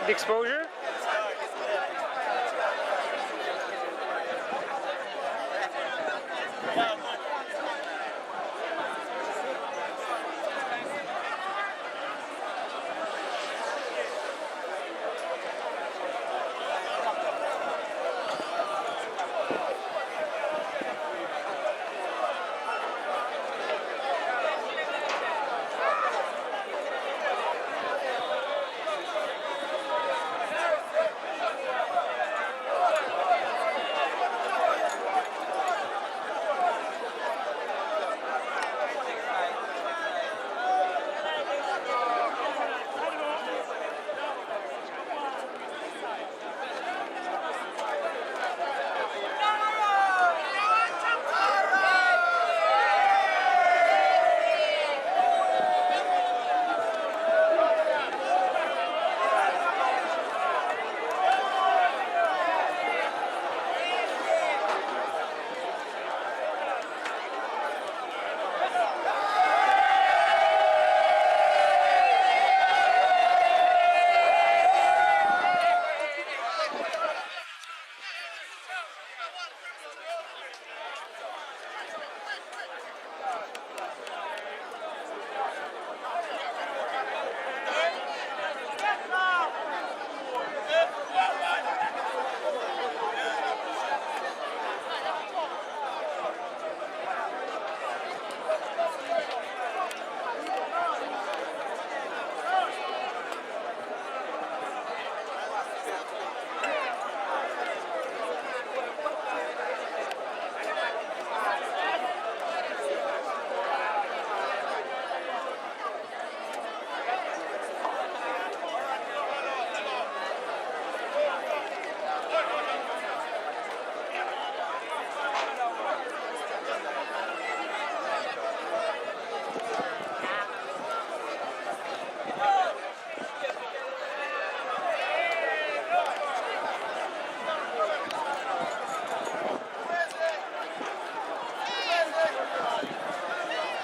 The exposure?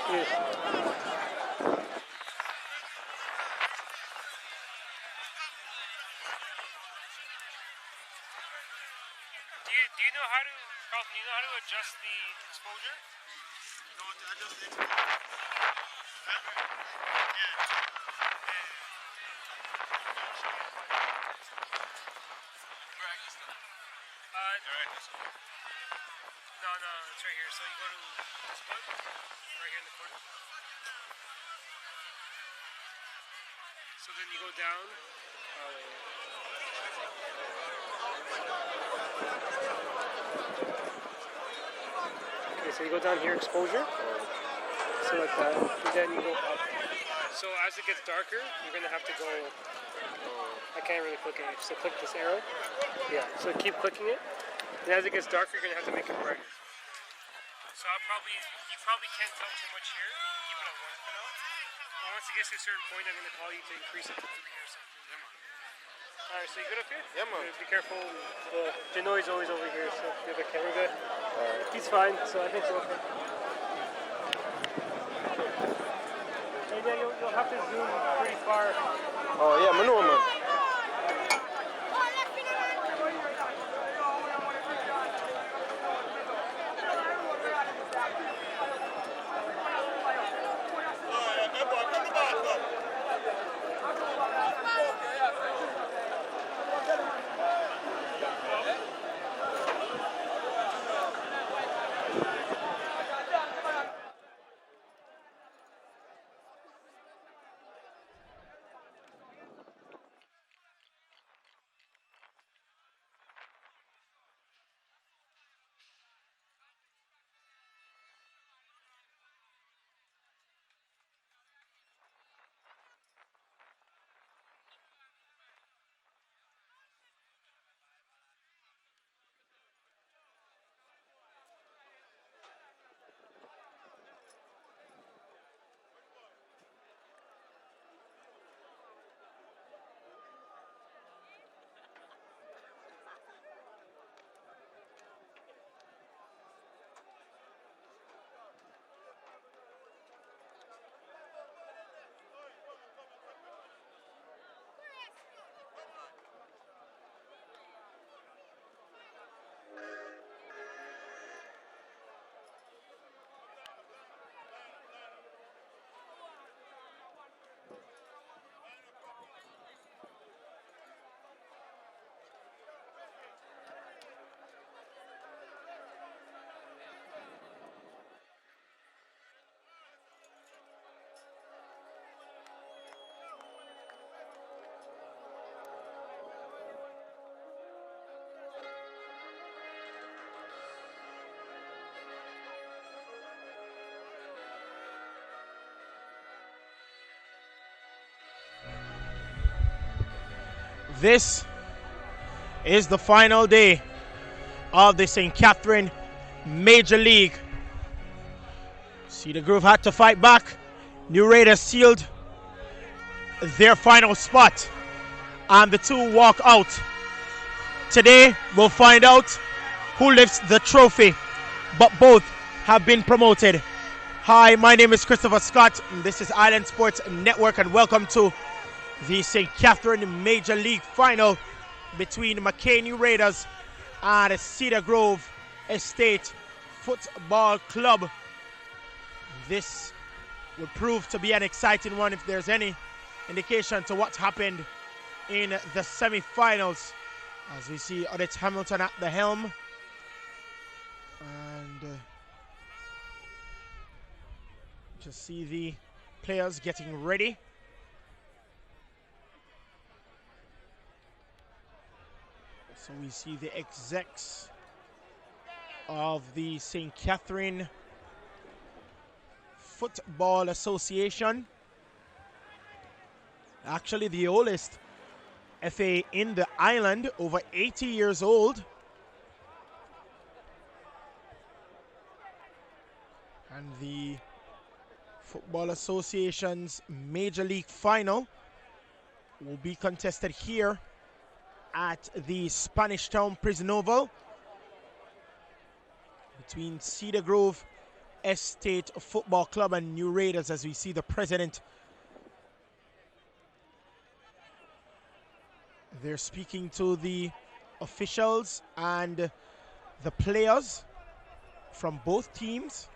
Do you know how to, Carlton, do you know how to adjust the exposure? No, adjust the exposure. Huh? No, it's right here. So you go to this one, right here in the corner. So then you go down. Okay, so you go down here, exposure. So like that. And then you go up. So as it gets darker, you're going to have to go... I can't really click it. So click this arrow. Yeah, so keep clicking it. And as it gets darker, you're going to have to make it brighter. So you probably can't tell too much here. You can keep it on 1 for now. But once it gets to a certain point, I'm going to call you to increase it to 3 or something. Yeah, man. Alright, so you good up here? Yeah, man. Be careful. Janoy's always over here, so you have a camera guy. He's fine, so I think we're okay. And yeah, you'll have to zoom pretty far. Oh, yeah, I know, man. This is the final day of the St. Catherine Major League. Cedar Grove had to fight back. New Raiders sealed their final spot, and the two walk out. Today we'll find out who lifts the trophy, but both have been promoted. Hi, my name is Christopher Scott. This is Island Sports Network, and welcome to the St. Catherine Major League final between McKay New Raiders and Cedar Grove Estate Football Club. This would prove to be an exciting one if there's any indication to what happened in the semi-finals. As we see Odette Hamilton at the helm. And just see the players getting ready. So we see the execs of the St. Catherine Football Association. Actually the oldest FA in the island, over 80 years old. And the Football Association's Major League final will be contested here at the Spanish Town Prison Oval between Cedar Grove Estate Football Club and New Raiders, as we see the president. They're speaking to the officials and the players from both teams.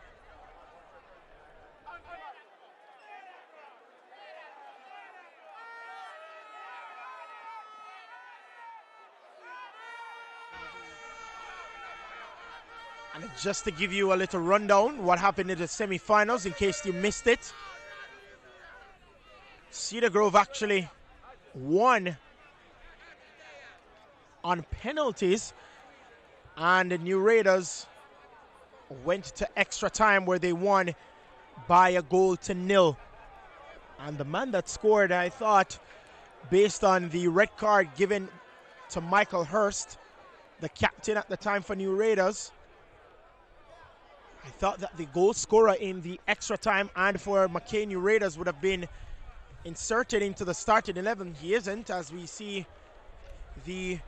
And just to give you a little rundown what happened in the semi-finals in case you missed it. Cedar Grove actually won on penalties, and the New Raiders went to extra time where they won by 1-0. And the man that scored, I thought, based on the red card given to Michael Hurst, the captain at the time for New Raiders, I thought that the goal scorer in the extra time and for McKay New Raiders would have been inserted into the starting 11. He isn't, as we see the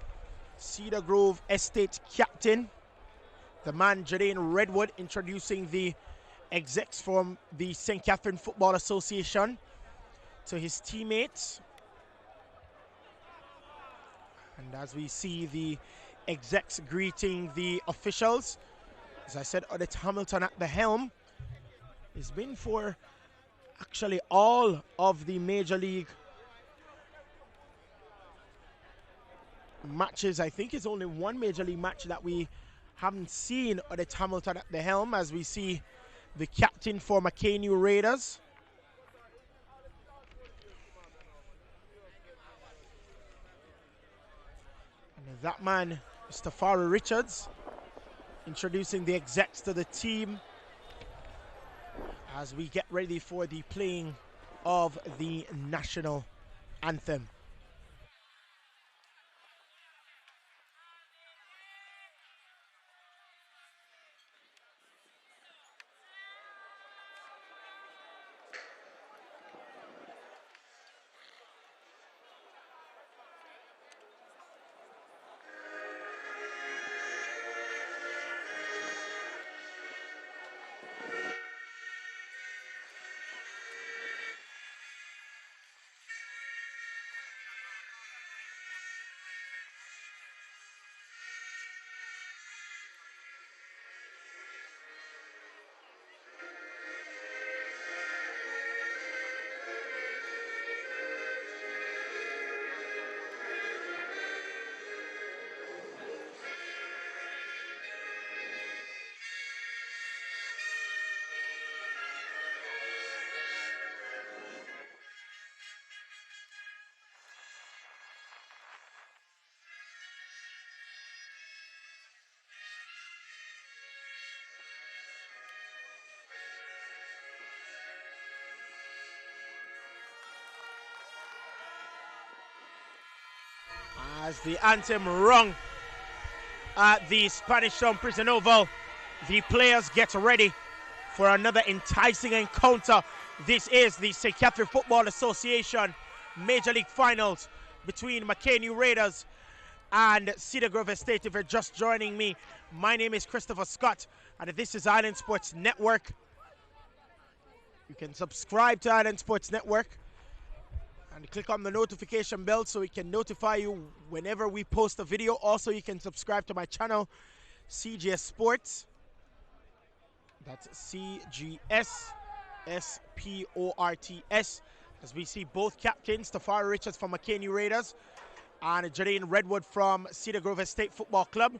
Cedar Grove Estate captain, the man Jadane Redwood, introducing the execs from the St. Catherine Football Association to his teammates. And as we see the execs greeting the officials, as I said, Odette Hamilton at the helm. It's been for actually all of the Major League matches. I think it's only one Major League match that we haven't seen Odette Hamilton at the helm, as we see the captain for McKay New Raiders. And that man, Mr. Farrell Richards, introducing the execs to the team as we get ready for the playing of the national anthem. As the anthem rung at the Spanish Town Prison Oval, the players get ready for another enticing encounter. This is the St. Catherine Football Association Major League Finals between McKay New Raiders and Cedar Grove Estate. If you're just joining me, my name is Christopher Scott, and this is Island Sports Network. You can subscribe to Island Sports Network and click on the notification bell so it can notify you whenever we post a video. Also, you can subscribe to my channel, CGS Sports. That's CGS SPORTS. As we see both captains, Tafari Richards from McKay New Raiders and Jadine Redwood from Cedar Grove Estate Football Club.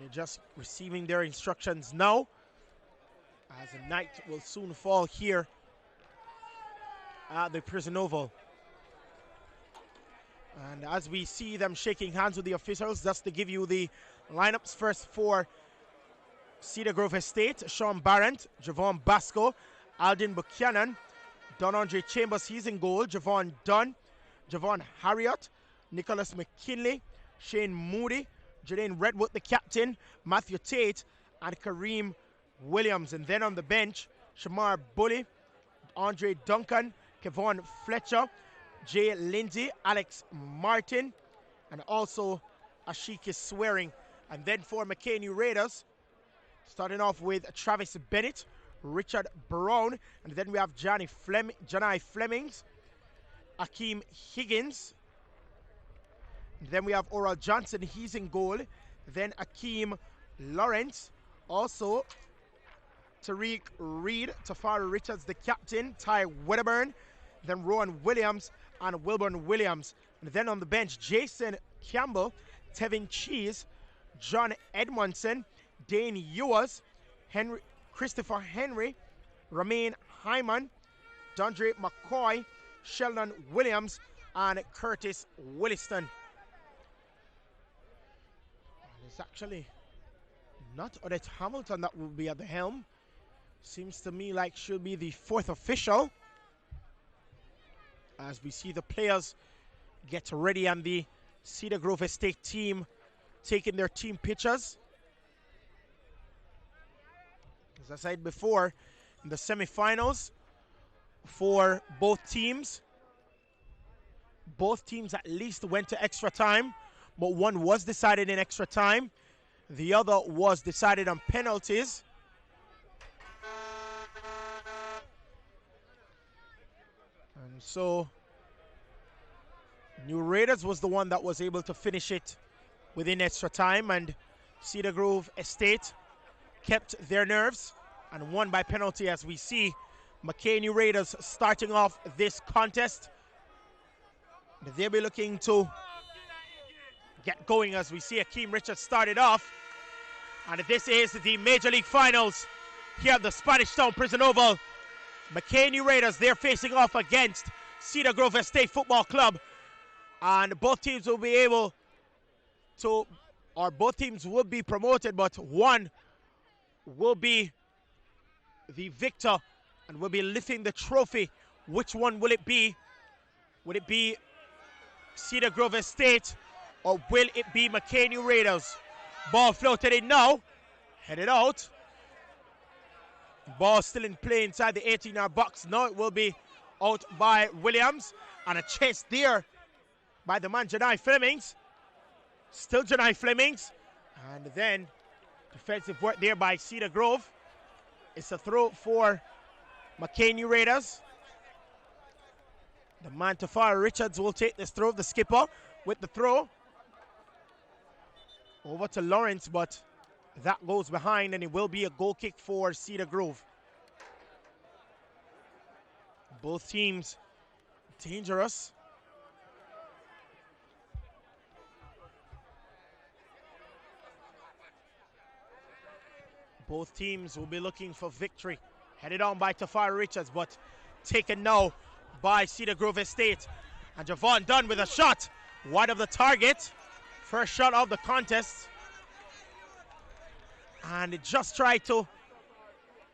They're just receiving their instructions now, as the night will soon fall here at the Prison Oval. And as we see them shaking hands with the officials, just to give you the lineups first for Cedar Grove Estate: Sean Barrett, Javon Basco, Alden Buchanan, Don Andre Chambers, he's in goal, Javon Dunn, Javon Harriott, Nicholas McKinley, Shane Moody, Jadine Redwood, the captain, Matthew Tate, and Kareem Williams. And then on the bench, Shamar Bully, Andre Duncan, Kevon Fletcher, Jay Lindsay, Alex Martin, and also Ashiki Swearing. And then for McKay New Raiders, starting off with Travis Bennett, Richard Brown, and then we have Janai Flemings, Akeem Higgins. Then we have Oral Johnson, he's in goal. Then Akeem Lawrence. Also, Tariq Reed, Tafari Richards, the captain, Ty Wedderburn. Then Rowan Williams and Wilburn Williams. And then on the bench, Jason Campbell, Tevin Cheese, John Edmondson, Dane Ewers, Christopher Henry, Romain Hyman, Dondre McCoy, Sheldon Williams, and Curtis Williston. It's actually not Odette Hamilton that will be at the helm. Seems to me like she'll be the fourth official. As we see the players get ready and the Cedar Grove Estate team taking their team pictures. As I said before, in the semifinals for both teams at least went to extra time, but one was decided in extra time. The other was decided on penalties. And so New Raiders was the one that was able to finish it within extra time, and Cedar Grove Estate kept their nerves and won by penalty. As we see McKay New Raiders starting off this contest, they'll be looking to get going. As we see Akeem Richards started off, and this is the Major League Finals here at the Spanish Town Prison Oval. McKay New Raiders, they're facing off against Cedar Grove Estate Football Club, and both teams will be able to, or both teams will be promoted, but one will be the victor and will be lifting the trophy. Which one will it be? Would it be Cedar Grove Estate, or will it be McKay New Raiders? Ball floated in now, headed out. Ball still in play inside the 18-yard box. Now it will be out by Williams, and a chase there by the man Janai Flemings. Still Janai Flemings, and then defensive work there by Cedar Grove. It's a throw for McKay New Raiders. The man Tafari Richards will take this throw, the skipper with the throw. Over to Lawrence, but that goes behind, and it will be a goal kick for Cedar Grove. Both teams dangerous. Both teams will be looking for victory. Headed on by Tafari Richards, but taken now by Cedar Grove Estate. And Javon Dunn with a shot wide of the target. First shot of the contest. And it just tried to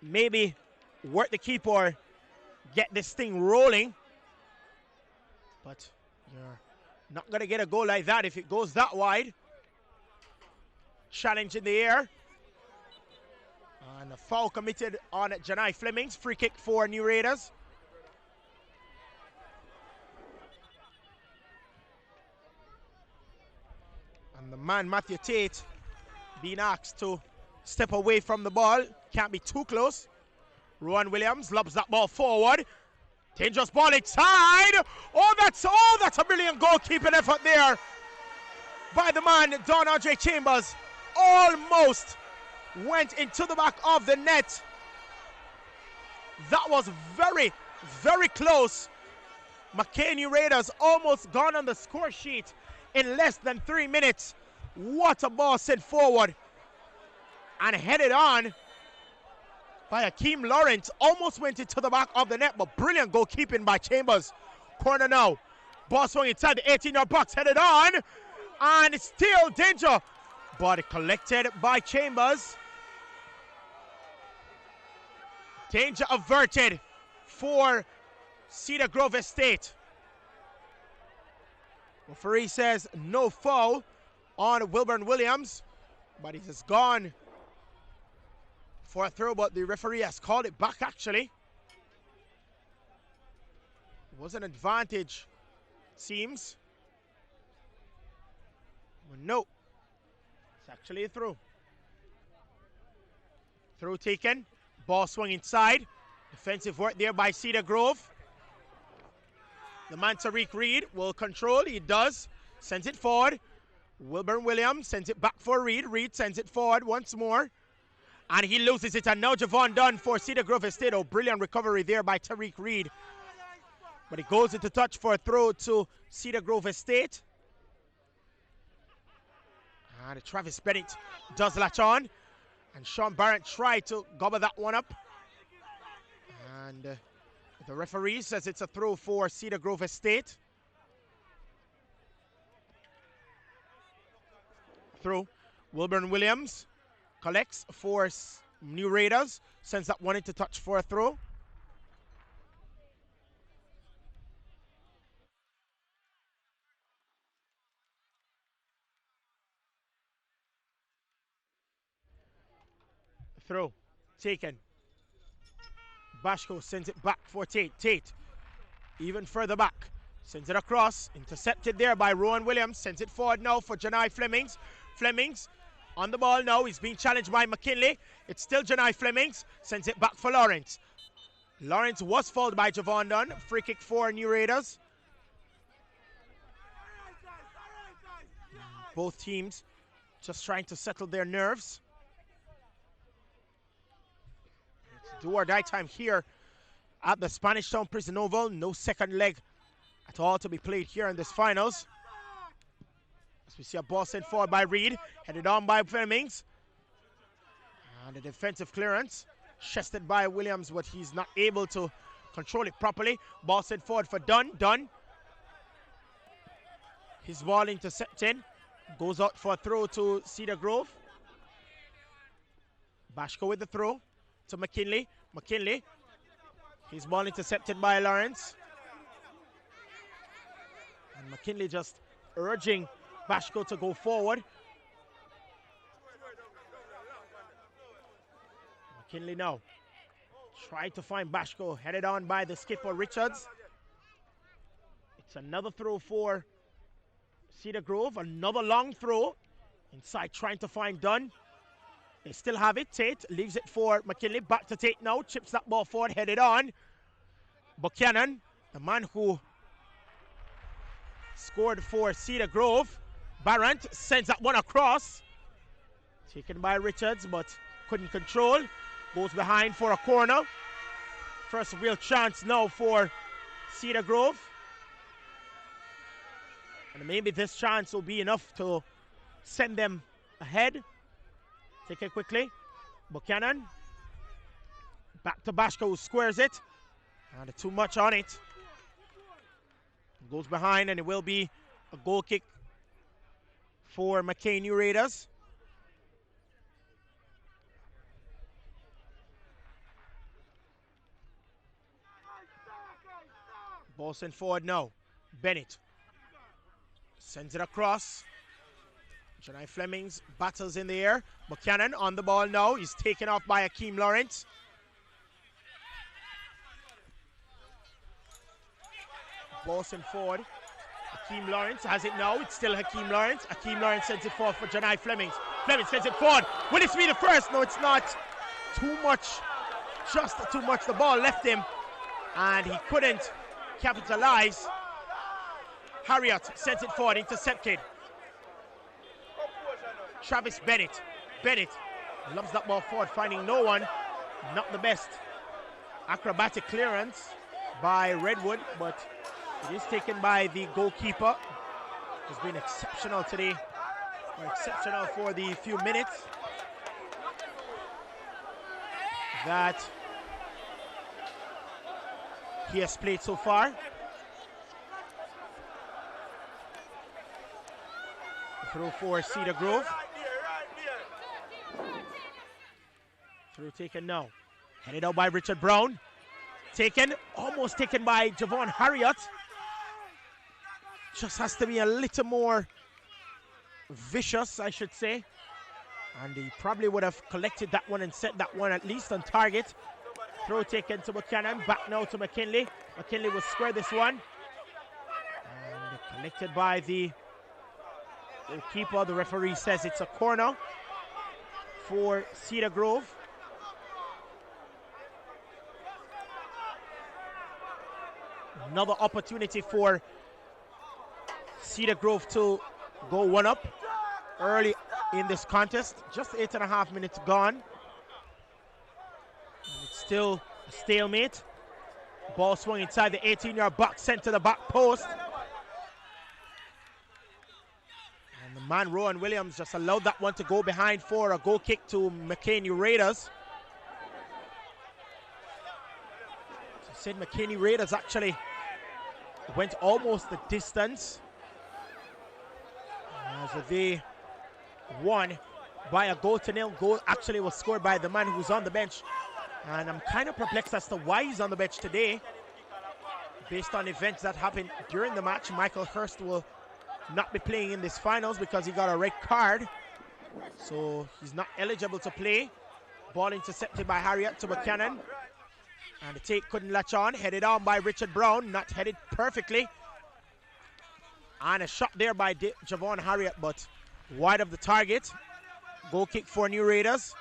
maybe work the keeper, get this thing rolling. But you're not going to get a goal like that if it goes that wide. Challenge in the air. And a foul committed on Janai Flemings. Free kick for New Raiders. And the man, Matthew Tate, being asked to step away from the ball. Can't be too close. Rowan Williams lobs that ball forward. Dangerous ball inside. Oh, that's a brilliant goalkeeping effort there by the man, Don Andre Chambers. Almost went into the back of the net. That was very, very close. McKay New Raiders almost gone on the score sheet in less than 3 minutes. What a ball sent forward and headed on by Akeem Lawrence. Almost went into the back of the net, but brilliant goalkeeping by Chambers. Corner now. Ball swung inside the 18-yard box, headed on, and it's still danger. But collected by Chambers. Danger averted for Cedar Grove Estate. Referee says no foul on Wilburn Williams, but it has gone for a throw, but the referee has called it back actually. It was an advantage, it seems. But no, it's actually a throw. Throw taken, ball swung inside. Defensive work there by Cedar Grove. The man Tariq Reed will control, he does. Sends it forward. Wilburn Williams sends it back for Reed. Reed sends it forward once more. And he loses it, and now Javon Dunn for Cedar Grove Estate. Oh, brilliant recovery there by Tariq Reed. But it goes into touch for a throw to Cedar Grove Estate. And Travis Bennett does latch on. And Sean Barrett tried to gobble that one up. And the referee says it's a throw for Cedar Grove Estate. Through. Wilburn Williams collects for New Raiders. Sends that one into touch for a throw. Throw. Taken. Bashko sends it back for Tate. Tate even further back. Sends it across. Intercepted there by Rowan Williams. Sends it forward now for Janai Flemings. Flemings on the ball now. He's being challenged by McKinley. It's still Janai Flemings. Sends it back for Lawrence. Lawrence was fouled by Javon Dunn. Free kick for New Raiders. Both teams just trying to settle their nerves. It's do or die time here at the Spanish Town Prison Oval. No second leg at all to be played here in this finals. As we see a ball sent forward by Reed, headed on by Flemings. And a defensive clearance, chested by Williams, but he's not able to control it properly. Ball sent forward for Dunn. Dunn. His ball intercepted. Goes out for a throw to Cedar Grove. Bashko with the throw to McKinley. McKinley. His ball intercepted by Lawrence. And McKinley just urging Bashko to go forward. McKinley now tried to find Bashko, headed on by the skipper Richards. It's another throw for Cedar Grove, another long throw inside, trying to find Dunn. They still have it. Tate leaves it for McKinley. Back to Tate now, chips that ball forward, headed on. Buchanan, the man who scored for Cedar Grove. Barrett sends that one across. Taken by Richards, but couldn't control. Goes behind for a corner. First real chance now for Cedar Grove. And maybe this chance will be enough to send them ahead. Take it quickly. Buchanan. Back to Bashko, who squares it. And too much on it. Goes behind, and it will be a goal kick for McKay New Raiders. Ball sent forward now. Bennett sends it across. Janai Flemings battles in the air. Buchanan on the ball now. He's taken off by Hakeem Lawrence. Ball sent forward. Hakeem Lawrence has it now. It's still Hakeem Lawrence. Hakeem Lawrence sends it forward for Janai Flemings. Flemings sends it forward. Will this be the first? No, it's not. Too much. Just too much. The ball left him. And he couldn't capitalize. Harriott sends it forward. Intercepted. Travis Bennett. Bennett loves that ball forward, finding no one. Not the best acrobatic clearance by Redwood, but it is taken by the goalkeeper, who's been exceptional today, or exceptional for the few minutes that he has played so far. Through for Cedar Grove. Through taken now. Headed out by Richard Brown. Taken, almost taken by Javon Harriott. Just has to be a little more vicious, I should say. And he probably would have collected that one and set that one at least on target. Throw taken to Buchanan. Back now to McKinley. McKinley will square this one. And collected by the goalkeeper. The referee says it's a corner for Cedar Grove. Another opportunity for Cedar Grove to go one up early in this contest. Just 8.5 minutes gone. And it's still a stalemate. Ball swung inside the 18-yard box, sent to the back post. And the man, Rowan Williams, just allowed that one to go behind for a goal kick to McKay Raiders. So said McKay Raiders actually went almost the distance as they won by a 0-0. Goal actually was scored by the man who's on the bench, and I'm kind of perplexed as to why he's on the bench today based on events that happened during the match. Michael Hurst will not be playing in this finals because he got a red card, so he's not eligible to play. Ball intercepted by Harriott to Buchanan. And the take couldn't latch on. Headed on by Richard Brown. Not headed perfectly. And a shot there by Javon Harriott, but wide of the target. Goal kick for New Raiders.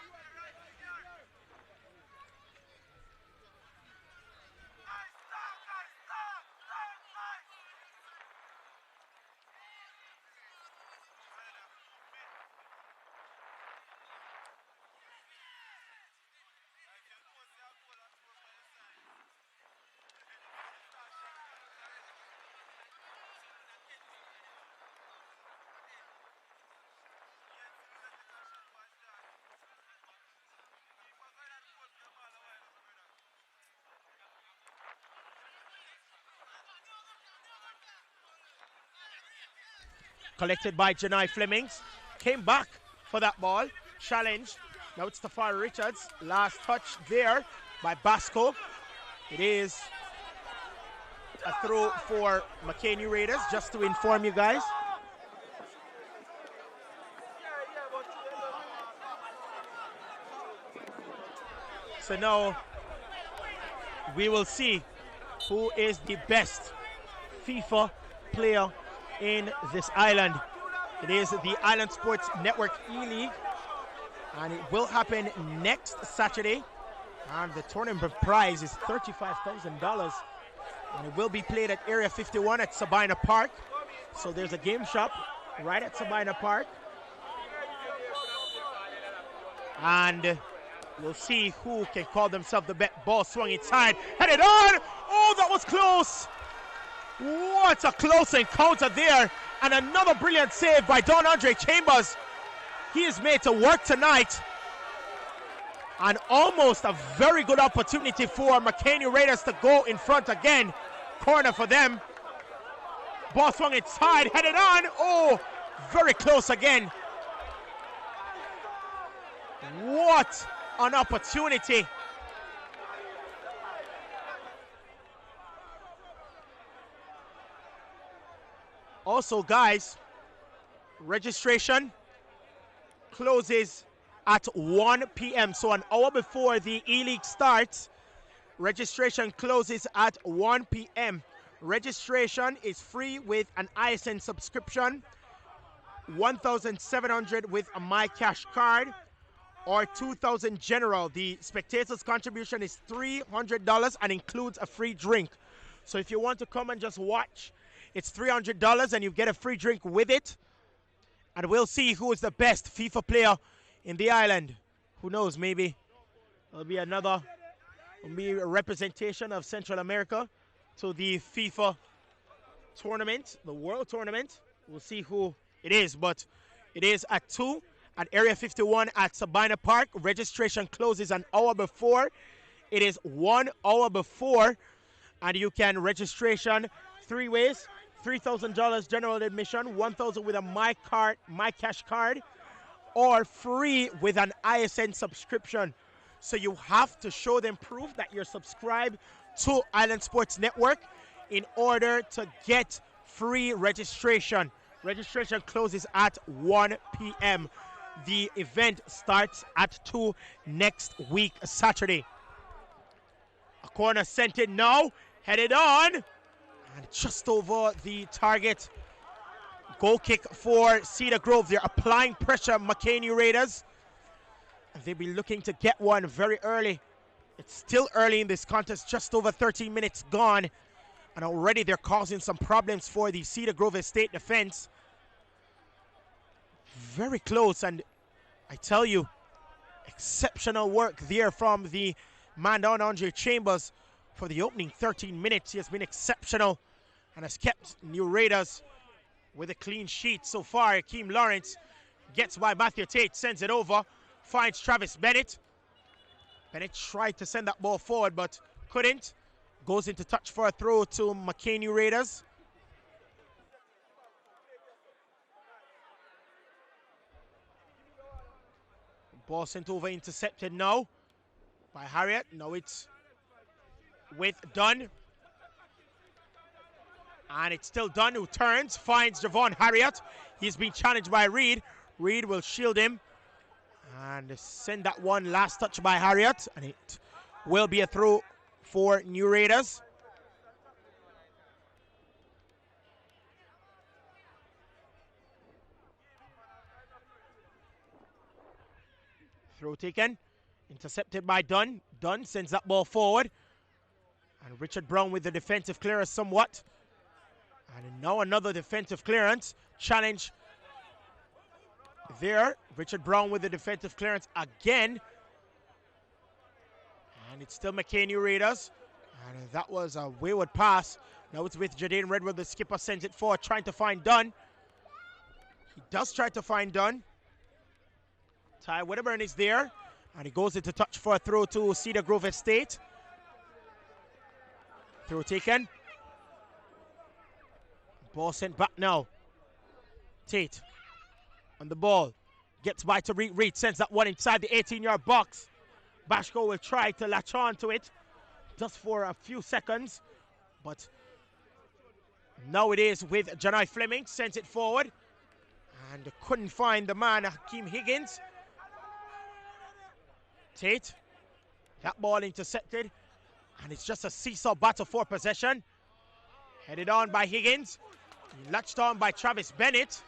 Collected by Janai Flemings. Came back for that ball. Challenged. Now it's Tafari Richards. Last touch there by Basco. It is a throw for McKay Raiders, just to inform you guys. So now we will see who is the best FIFA player in this island. It is the Island Sports Network E-League, and it will happen next Saturday, and the tournament prize is $35,000, and it will be played at Area 51 at Sabina Park. So there's a game shop right at Sabina Park, and we'll see who can call themselves the best. Ball swung inside, headed on. Oh, that was close. What a close encounter there. And another brilliant save by Don Andre Chambers. He is made to work tonight. And almost a very good opportunity for McKay Raiders to go in front again. Corner for them. Ball swung inside, headed on. Oh, very close again. What an opportunity. Also, guys, registration closes at 1 p.m. So an hour before the E-League starts, registration closes at 1 p.m. Registration is free with an ISN subscription, $1,700 with a MyCash card, or $2,000 general. The spectators' contribution is $300 and includes a free drink. So if you want to come and just watch, it's $300 and you get a free drink with it. And we'll see who is the best FIFA player in the island. Who knows, maybe there'll be a representation of Central America to the FIFA tournament, the World Tournament. We'll see who it is, but it is at 2 at Area 51 at Sabina Park. Registration closes an hour before. It is 1 hour before, and you can registration 3 ways. $3,000 general admission, $1,000 with a MyCash card, or free with an ISN subscription. So you have to show them proof that you're subscribed to Island Sports Network in order to get free registration. Registration closes at 1 p.m. The event starts at 2 next week, Saturday. A corner sent in now, headed on, and just over the target. Goal kick for Cedar Grove. They're applying pressure, McKay New Raiders. And they'll be looking to get one very early. It's still early in this contest, just over 13 minutes gone. And already they're causing some problems for the Cedar Grove Estate defense. Very close, and I tell you, exceptional work there from the man down, Andre Chambers, for the opening 13 minutes. He has been exceptional and has kept New Raiders with a clean sheet so far. Akeem Lawrence gets by Matthew Tate, sends it over, finds Travis Bennett. Bennett tried to send that ball forward but couldn't. Goes into touch for a throw to McKay New Raiders. Ball sent over, intercepted now by Harriet. Now it's with Dunn. And it's still Dunn who turns, finds Javon Harriet. He's been challenged by Reed. Reed will shield him and send that one, last touch by Harriet. And it will be a throw for New Raiders. Throw taken, intercepted by Dunn. Dunn sends that ball forward. And Richard Brown with the defensive clearance somewhat. And now another defensive clearance. Challenge there. Richard Brown with the defensive clearance again. And it's still McKay New Raiders. And that was a wayward pass. Now it's with Jadane Redwood. The skipper sends it forward, trying to find Dunn. He does try to find Dunn. Ty Wedderburn is there. And he goes into touch for a throw to Cedar Grove Estate. Throw taken. Ball sent back now. Tate on the ball. Gets by to Reed. Sends that one inside the 18-yard box. Bashko will try to latch on to it just for a few seconds. But now it is with Janai Fleming. Sends it forward. And couldn't find the man, Hakeem Higgins. Tate. That ball intercepted. And it's just a seesaw battle for possession. Headed on by Higgins. Latched on by Travis Bennett.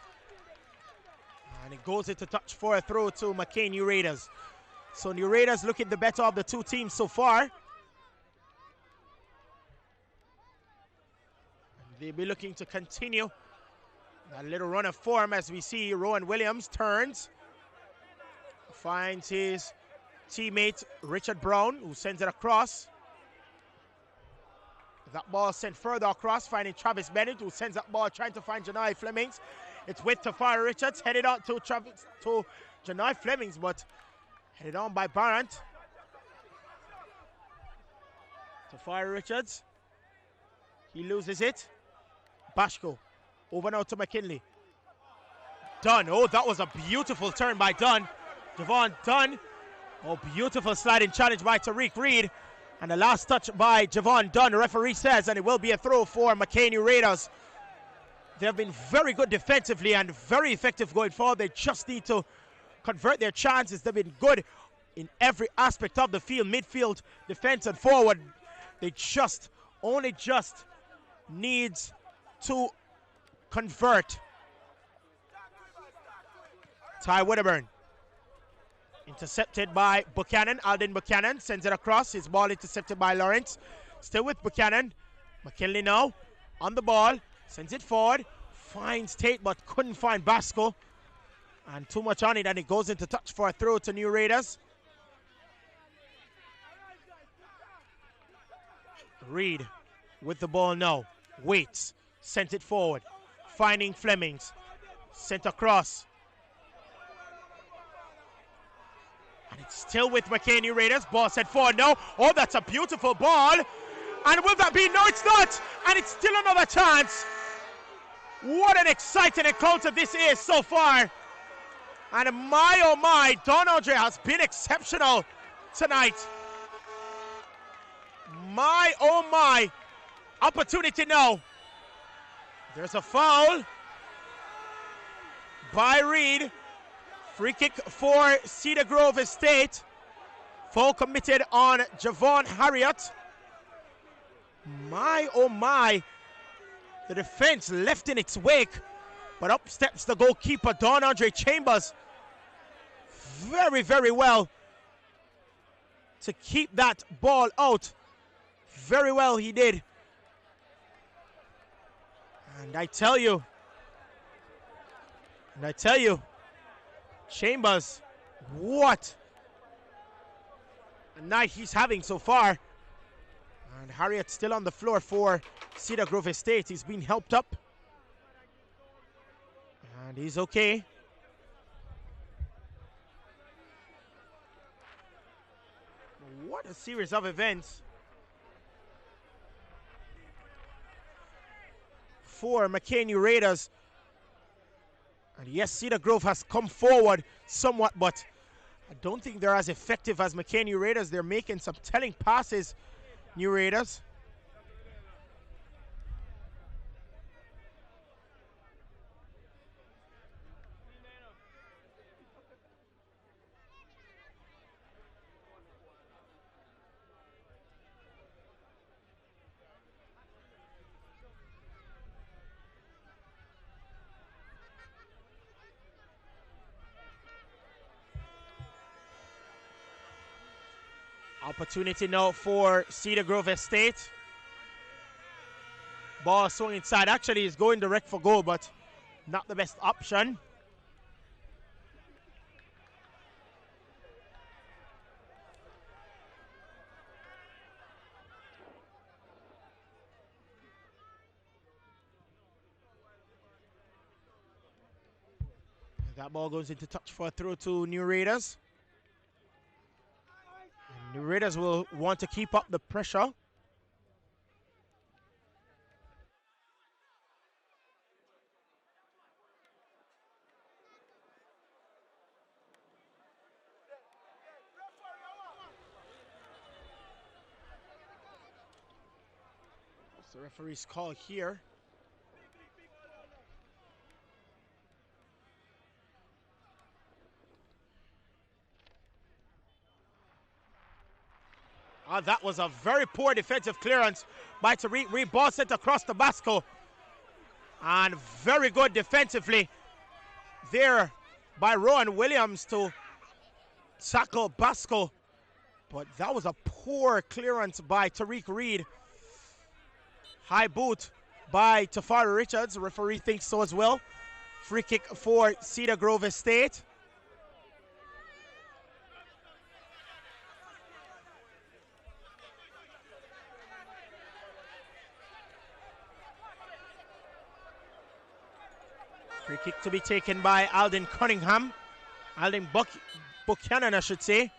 And it goes into touch for a throw to McKay New Raiders. So New Raiders looking the better of the two teams so far. And they'll be looking to continue that little run of form as we see Rowan Williams turns. Finds his teammate Richard Brown, who sends it across. That ball sent further across, finding Travis Bennett, who sends that ball trying to find Janai Flemings. It's with Tafari Richards, headed out to Janai Flemings, but headed on by Barrant. Tafari Richards. He loses it. Bashko. Over now to McKinley. Dunn. Oh, that was a beautiful turn by Dunn. Javon Dunn. Oh, beautiful sliding challenge by Tariq Reed. And the last touch by Javon Dunn, the referee says, and it will be a throw for McKay New Raiders. They have been very good defensively and very effective going forward. They just need to convert their chances. They've been good in every aspect of the field, midfield, defense, and forward. They only just needs to convert. Ty Wedderburn. Intercepted by Buchanan. Alden Buchanan sends it across. His ball intercepted by Lawrence. Still with Buchanan. McKinley now on the ball. Sends it forward. Finds Tate but couldn't find Basco. And too much on it, and it goes into touch for a throw to New Raiders. Reed with the ball now. Waits. Sent it forward. Finding Flemings. Sent across. And it's still with McKay, New Raiders. Ball set forward now. Oh, that's a beautiful ball. And will that be? No, it's not. And it's still another chance. What an exciting encounter this is so far. And my, oh my, Don Andre has been exceptional tonight. My, oh my. Opportunity now. There's a foul by Reed. Free kick for Cedar Grove Estate. Foul committed on Javon Harriott. My, oh my. The defense left in its wake. But up steps the goalkeeper, Don Andre Chambers. Very, very well to keep that ball out. Very well he did. And I tell you, Chambers, what a night he's having so far. And Harriott still on the floor for Cedar Grove Estate. He's been helped up. And he's okay. What a series of events for McKay New Raiders. And yes, Cedar Grove has come forward somewhat, but I don't think they're as effective as McKay New Raiders. They're making some telling passes, New Raiders. Opportunity now for Cedar Grove Estate. Ball swung inside. Actually, he's going direct for goal, but not the best option. That ball goes into touch for a throw to New Raiders. The Raiders will want to keep up the pressure. What's the referee's call here? That was a very poor defensive clearance by Tariq Reed. Ball sent across to Basco. And very good defensively there by Rowan Williams to tackle Basco. But that was a poor clearance by Tariq Reed. High boot by Tafari Richards. The referee thinks so as well. Free kick for Cedar Grove Estate. Free kick to be taken by Alden Cunningham. Buchanan, I should say.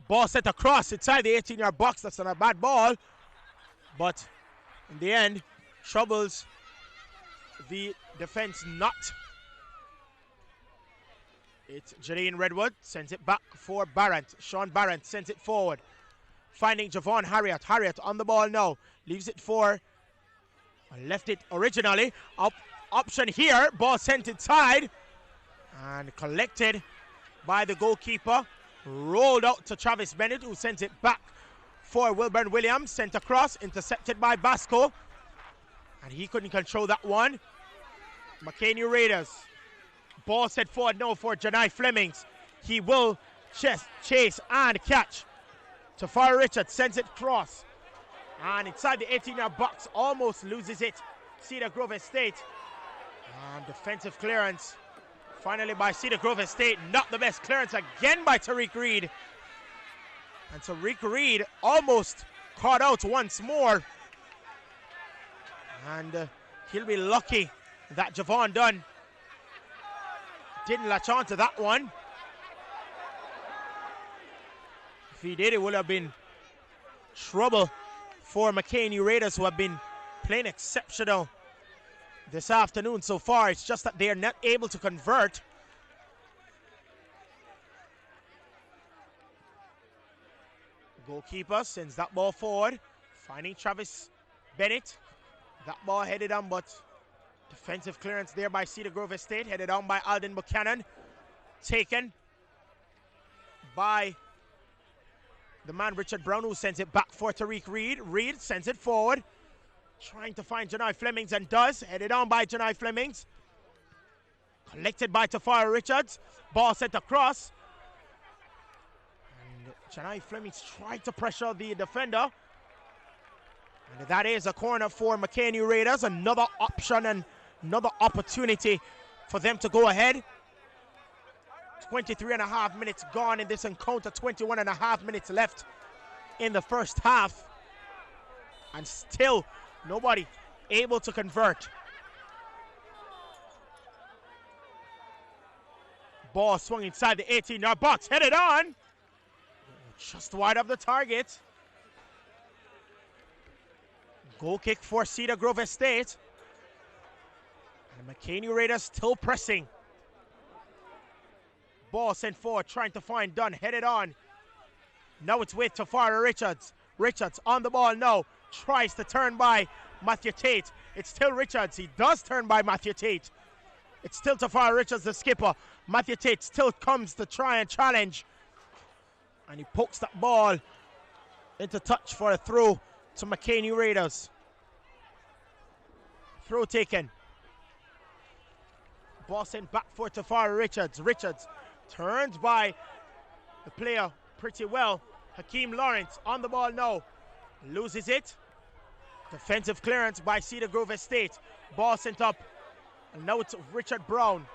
Ball set across inside the 18-yard box. That's not a bad ball. But in the end, troubles the defense not. It's Janine Redwood. Sends it back for Barrett. Sean Barrett sends it forward. Finding Javon Harriott. Harriott on the ball now. Leaves it for Left it originally. Option here. Ball sent inside. And collected by the goalkeeper. Rolled out to Travis Bennett, who sent it back for Wilburn Williams. Sent across. Intercepted by Basco. And he couldn't control that one. McKay New Raiders. Ball set forward now for Janai Flemings. He will chase and catch. Tafari Richards sends it cross. And inside the 18-yard box, almost loses it. Cedar Grove Estate. And defensive clearance. Finally by Cedar Grove Estate. Not the best clearance again by Tariq Reed. And Tariq Reed almost caught out once more. And he'll be lucky that Javon Dunn didn't latch on to that one. If he did, it would have been trouble for McKay New Raiders, who have been playing exceptional this afternoon so far. It's just that they are not able to convert. Goalkeeper sends that ball forward, finding Travis Bennett. That ball headed on, but defensive clearance there by Cedar Grove Estate, headed on by Alden Buchanan. Taken by the man Richard Brown, who sends it back for Tariq Reed. Reed sends it forward, trying to find Janai Flemings, and does. Headed on by Janai Flemings. Collected by Tafari Richards. Ball sent across. And Janai Flemings tried to pressure the defender. And that is a corner for McKay New Raiders. Another option and another opportunity for them to go ahead. 23.5 minutes gone in this encounter. 21.5 minutes left in the first half. And still nobody able to convert. Ball swung inside the 18-yard box. Headed on. Just wide of the target. Goal kick for Cedar Grove Estate. And McKay New Raiders still pressing. Ball sent forward, trying to find Dunn. Headed on. Now it's with Tafari Richards. Richards on the ball now. Tries to turn by Matthew Tate. It's still Richards. He does turn by Matthew Tate. It's still Tafari Richards, the skipper. Matthew Tate still comes to try and challenge. And he pokes that ball into touch for a throw to McKay New Raiders. Throw taken. Ball sent back for Tafari Richards. Richards turns by the player pretty well. Hakeem Lawrence on the ball now. Loses it. Defensive clearance by Cedar Grove Estate. Ball sent up. And now it's Richard Brown.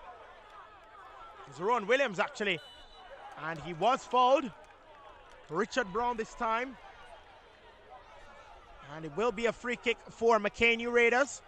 It's Ron Williams actually. And he was fouled. Richard Brown this time. And it will be a free kick for McKay New Raiders.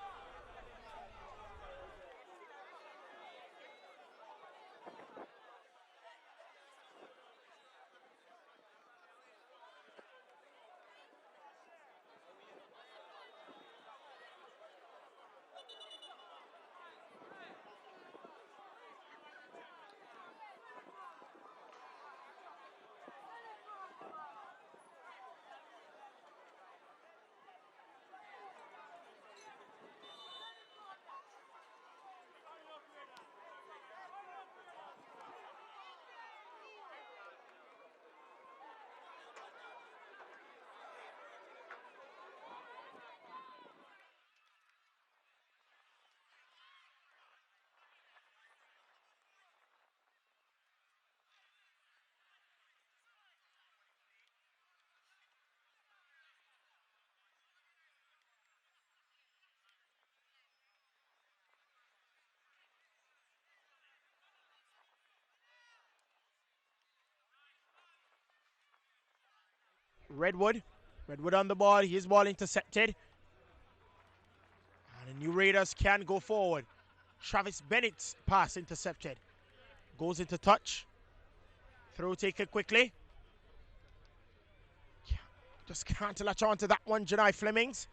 Redwood on the ball. His ball intercepted. And the New Raiders can go forward. Travis Bennett's pass intercepted. Goes into touch. Throw taken quickly. Just can't latch on to that one, Janai Flemings.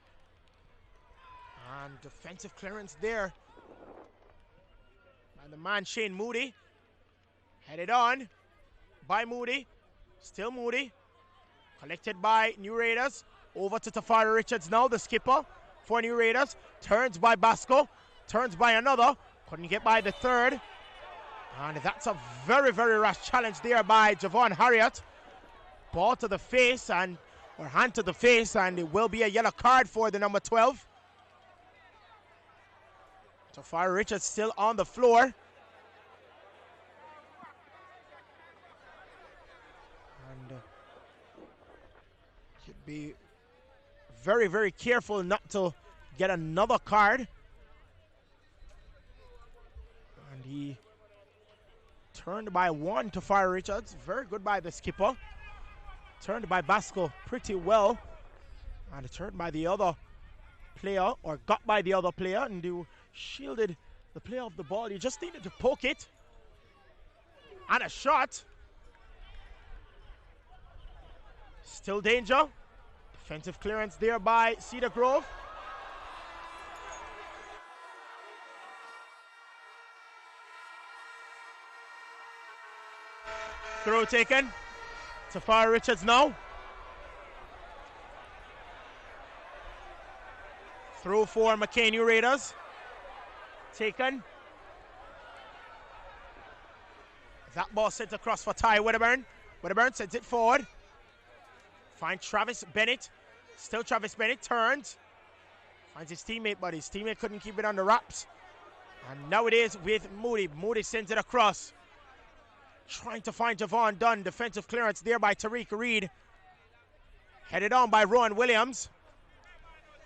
And defensive clearance there. And the man Shane Moody. Headed on by Moody. Still Moody. Collected by New Raiders. Over to Tafari Richards now, the skipper. for New Raiders. Turns by Basco. Turns by another. Couldn't get by the third. And that's a very, very rash challenge there by Javon Harriott. Ball to the face or hand to the face, and it will be a yellow card for the number 12. Tafari Richards still on the floor. And should be very, very careful not to get another card. And he turned by one to Tafari Richards. Very good by the skipper. Turned by Basco pretty well. And turned by the other player, or got by the other player, and he shielded the player of the ball. He just needed to poke it. And a shot. Still danger. Defensive clearance there by Cedar Grove. Throw taken. Tafari Richards now. Throw for McKay New Raiders. Taken. That ball sent across for Ty Wedderburn. Wedderburn sends it forward. Finds Travis Bennett. Still Travis Bennett turns. Finds his teammate, but his teammate couldn't keep it on the wraps. And now it is with Moody. Moody sends it across. Trying to find Javon Dunn. Defensive clearance there by Tariq Reed. Headed on by Rowan Williams.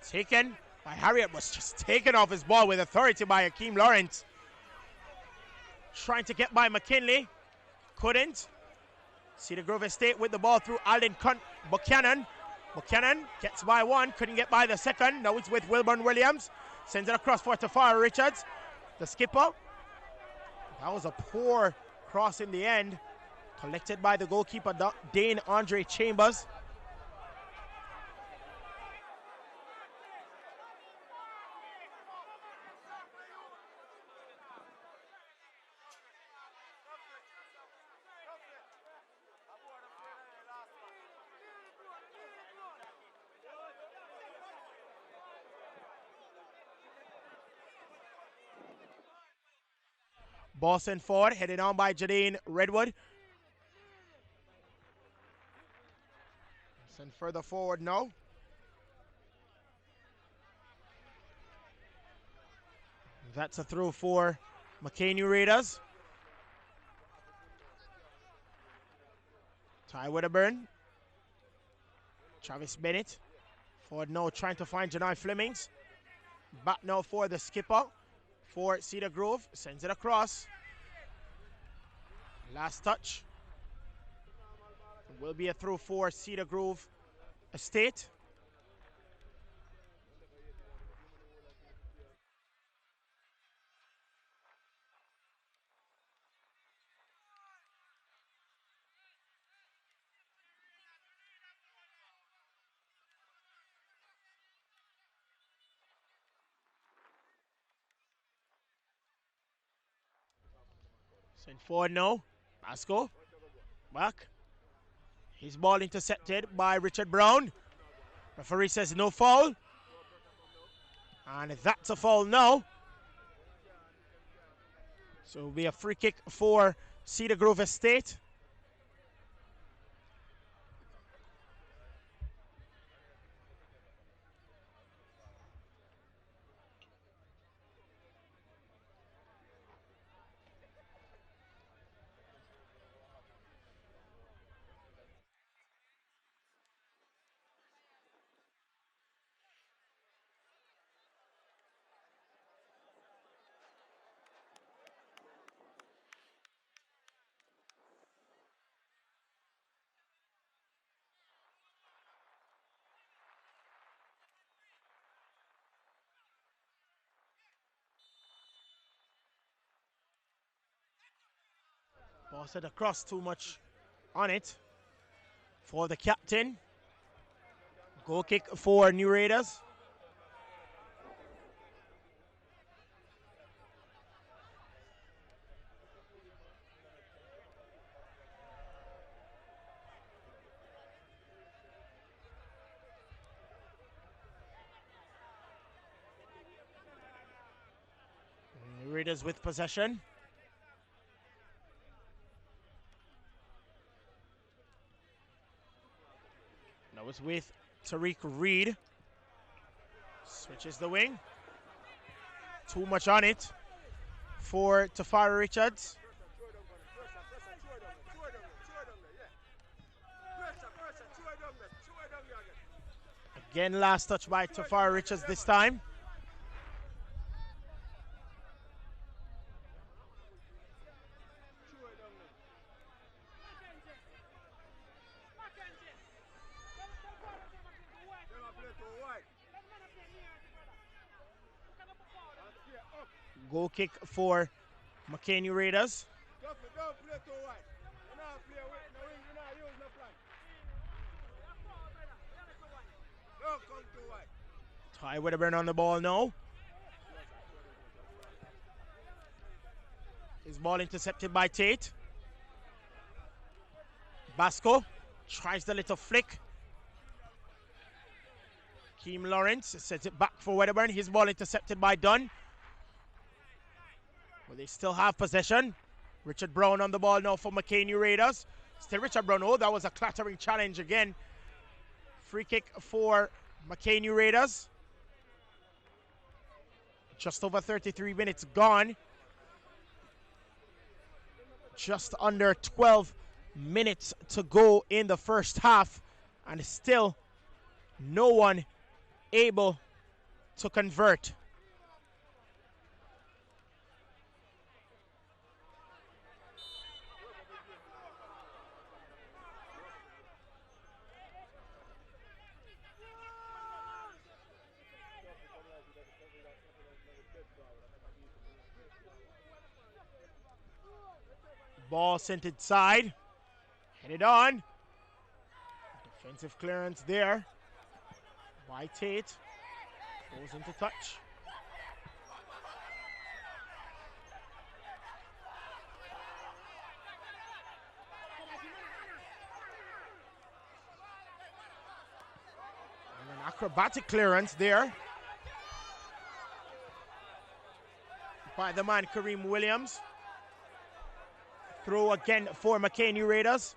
Taken by Harriott. Was just taken off his ball with authority by Akeem Lawrence. Trying to get by McKinley. Couldn't. Cedar Grove Estate with the ball through Alden Buchanan. Buchanan gets by one. Couldn't get by the second. Now it's with Wilburn Williams. Sends it across for Tafari Richards. The skipper. That was a poor cross in the end. Collected by the goalkeeper, Dane Andre Chambers. Ball sent forward, headed on by Jadine Redwood. Send further forward now. That's a throw for McKay New Raiders. Ty Wedderburn. Travis Bennett. Forward now trying to find Janai Flemings. Back now for the skipper for Cedar Grove. Sends it across. Last touch. It will be a throw for Cedar Grove Estate. Send forward now. Basco. Back. His ball intercepted by Richard Brown. Referee says no foul. And that's a foul now. So it will be a free kick for Cedar Grove Estate. Ball set across, too much on it for the captain. Goal kick for New Raiders. Raiders with possession. That was with Tariq Reed. Switches the wing. Too much on it for Tafari Richards. Again, last touch by Tafari Richards this time. Goal kick for McKay Raiders. Ty Wedderburn on the ball now. His ball intercepted by Tate. Basco tries the little flick. Keem Lawrence sets it back for Wedderburn. His ball intercepted by Dunn. Well, they still have possession. Richard Brown on the ball now for McKay Raiders. Still Richard Brown. Oh, that was a clattering challenge again. Free kick for McKay Raiders. Just over 33 minutes gone. Just under 12 minutes to go in the first half. And still no one able to convert. Ball sent inside. Headed on. Defensive clearance there by Tate. Goes into touch. And an acrobatic clearance there by the man Kareem Williams. Throw again for McKay Raiders.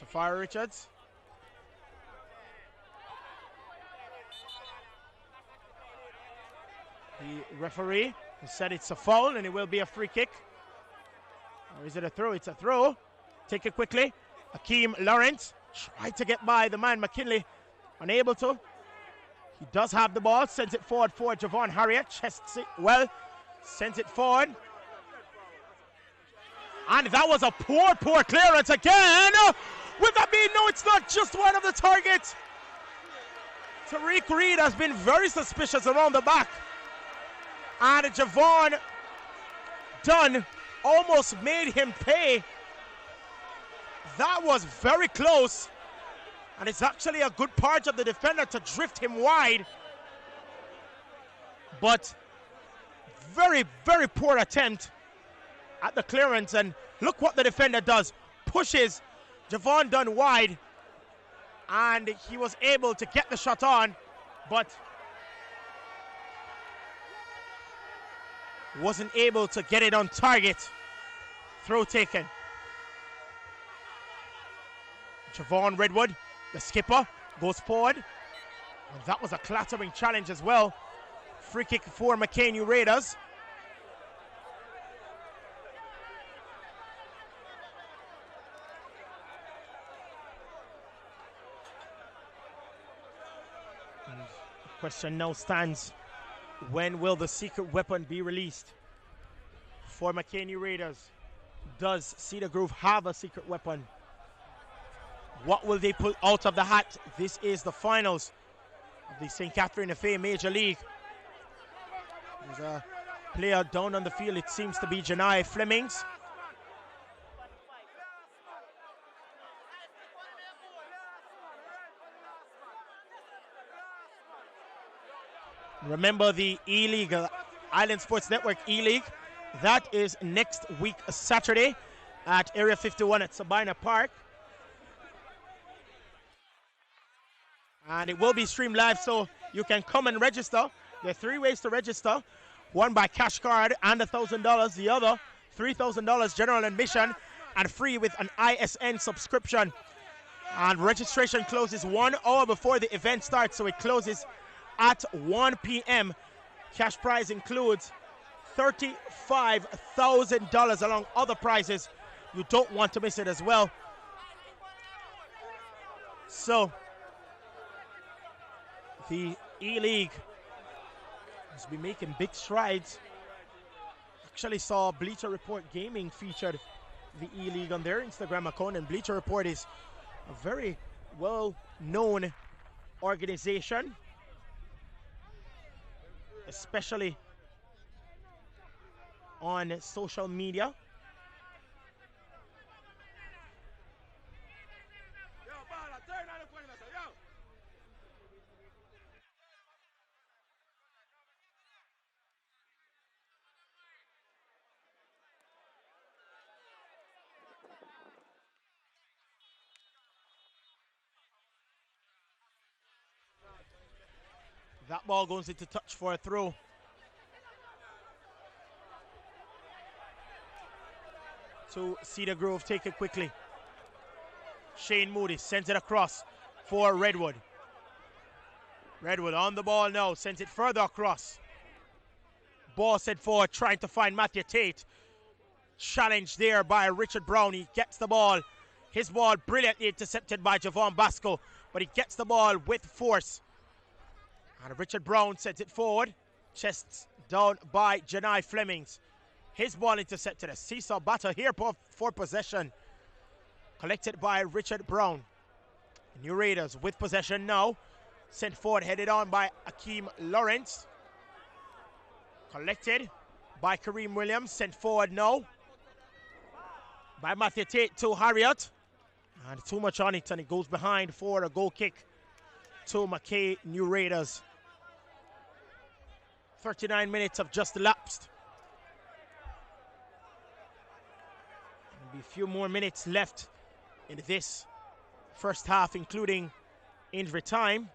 Tafari Richards. The referee has said it's a foul and it will be a free kick. Or is it a throw? It's a throw. Take it quickly. Akeem Lawrence tried to get by the man McKinley. Unable to. He does have the ball, sends it forward for Javon Harriet, chests it well, sends it forward. And that was a poor clearance again. Will that be? No, it's not just one of the targets. Tariq Reed has been very suspicious around the back. And Javon Dunn almost made him pay. That was very close. And it's actually a good part of the defender to drift him wide. But very, very poor attempt at the clearance. And look what the defender does. Pushes Javon Dunn wide. And he was able to get the shot on. But wasn't able to get it on target. Throw taken. Javon Redwood, the skipper, goes forward. And that was a clattering challenge as well. Free kick for McKay Raiders. And the question now stands, when will the secret weapon be released for McKay Raiders? Does Cedar Grove have a secret weapon? What will they pull out of the hat? This is the finals of the St. Catherine FA Major League. There's a player down on the field. It seems to be Janai Flemings. Remember the E-League, Island Sports Network E-League. That is next week, Saturday, at Area 51 at Sabina Park. And it will be streamed live, so you can come and register. There are 3 ways to register. One by cash card and $1,000. The other, $3,000 general admission and free with an ISN subscription. And registration closes 1 hour before the event starts, so it closes at 1 p.m. Cash prize includes $35,000 along other prizes. You don't want to miss it as well. So, the E-League has been making big strides. Actually saw Bleacher Report Gaming featured the E-League on their Instagram account, and Bleacher Report is a very well-known organization, especially on social media. That ball goes into touch for a throw. To Cedar Grove, take it quickly. Shane Moody sends it across for Redwood. Redwood on the ball now, sends it further across. Ball sent forward, trying to find Matthew Tate. Challenged there by Richard Brown. He gets the ball. His ball brilliantly intercepted by Javon Basco, but he gets the ball with force. And Richard Brown sends it forward. Chests down by Janai Flemings. His ball intercepted. A seesaw battle here for possession. Collected by Richard Brown. New Raiders with possession now. Sent forward, headed on by Akeem Lawrence. Collected by Kareem Williams. Sent forward now by Matthew Tate to Harriet. And too much on it, and it goes behind for a goal kick to McKay New Raiders. 39 minutes have just elapsed. There'll be a few more minutes left in this first half, including injury time.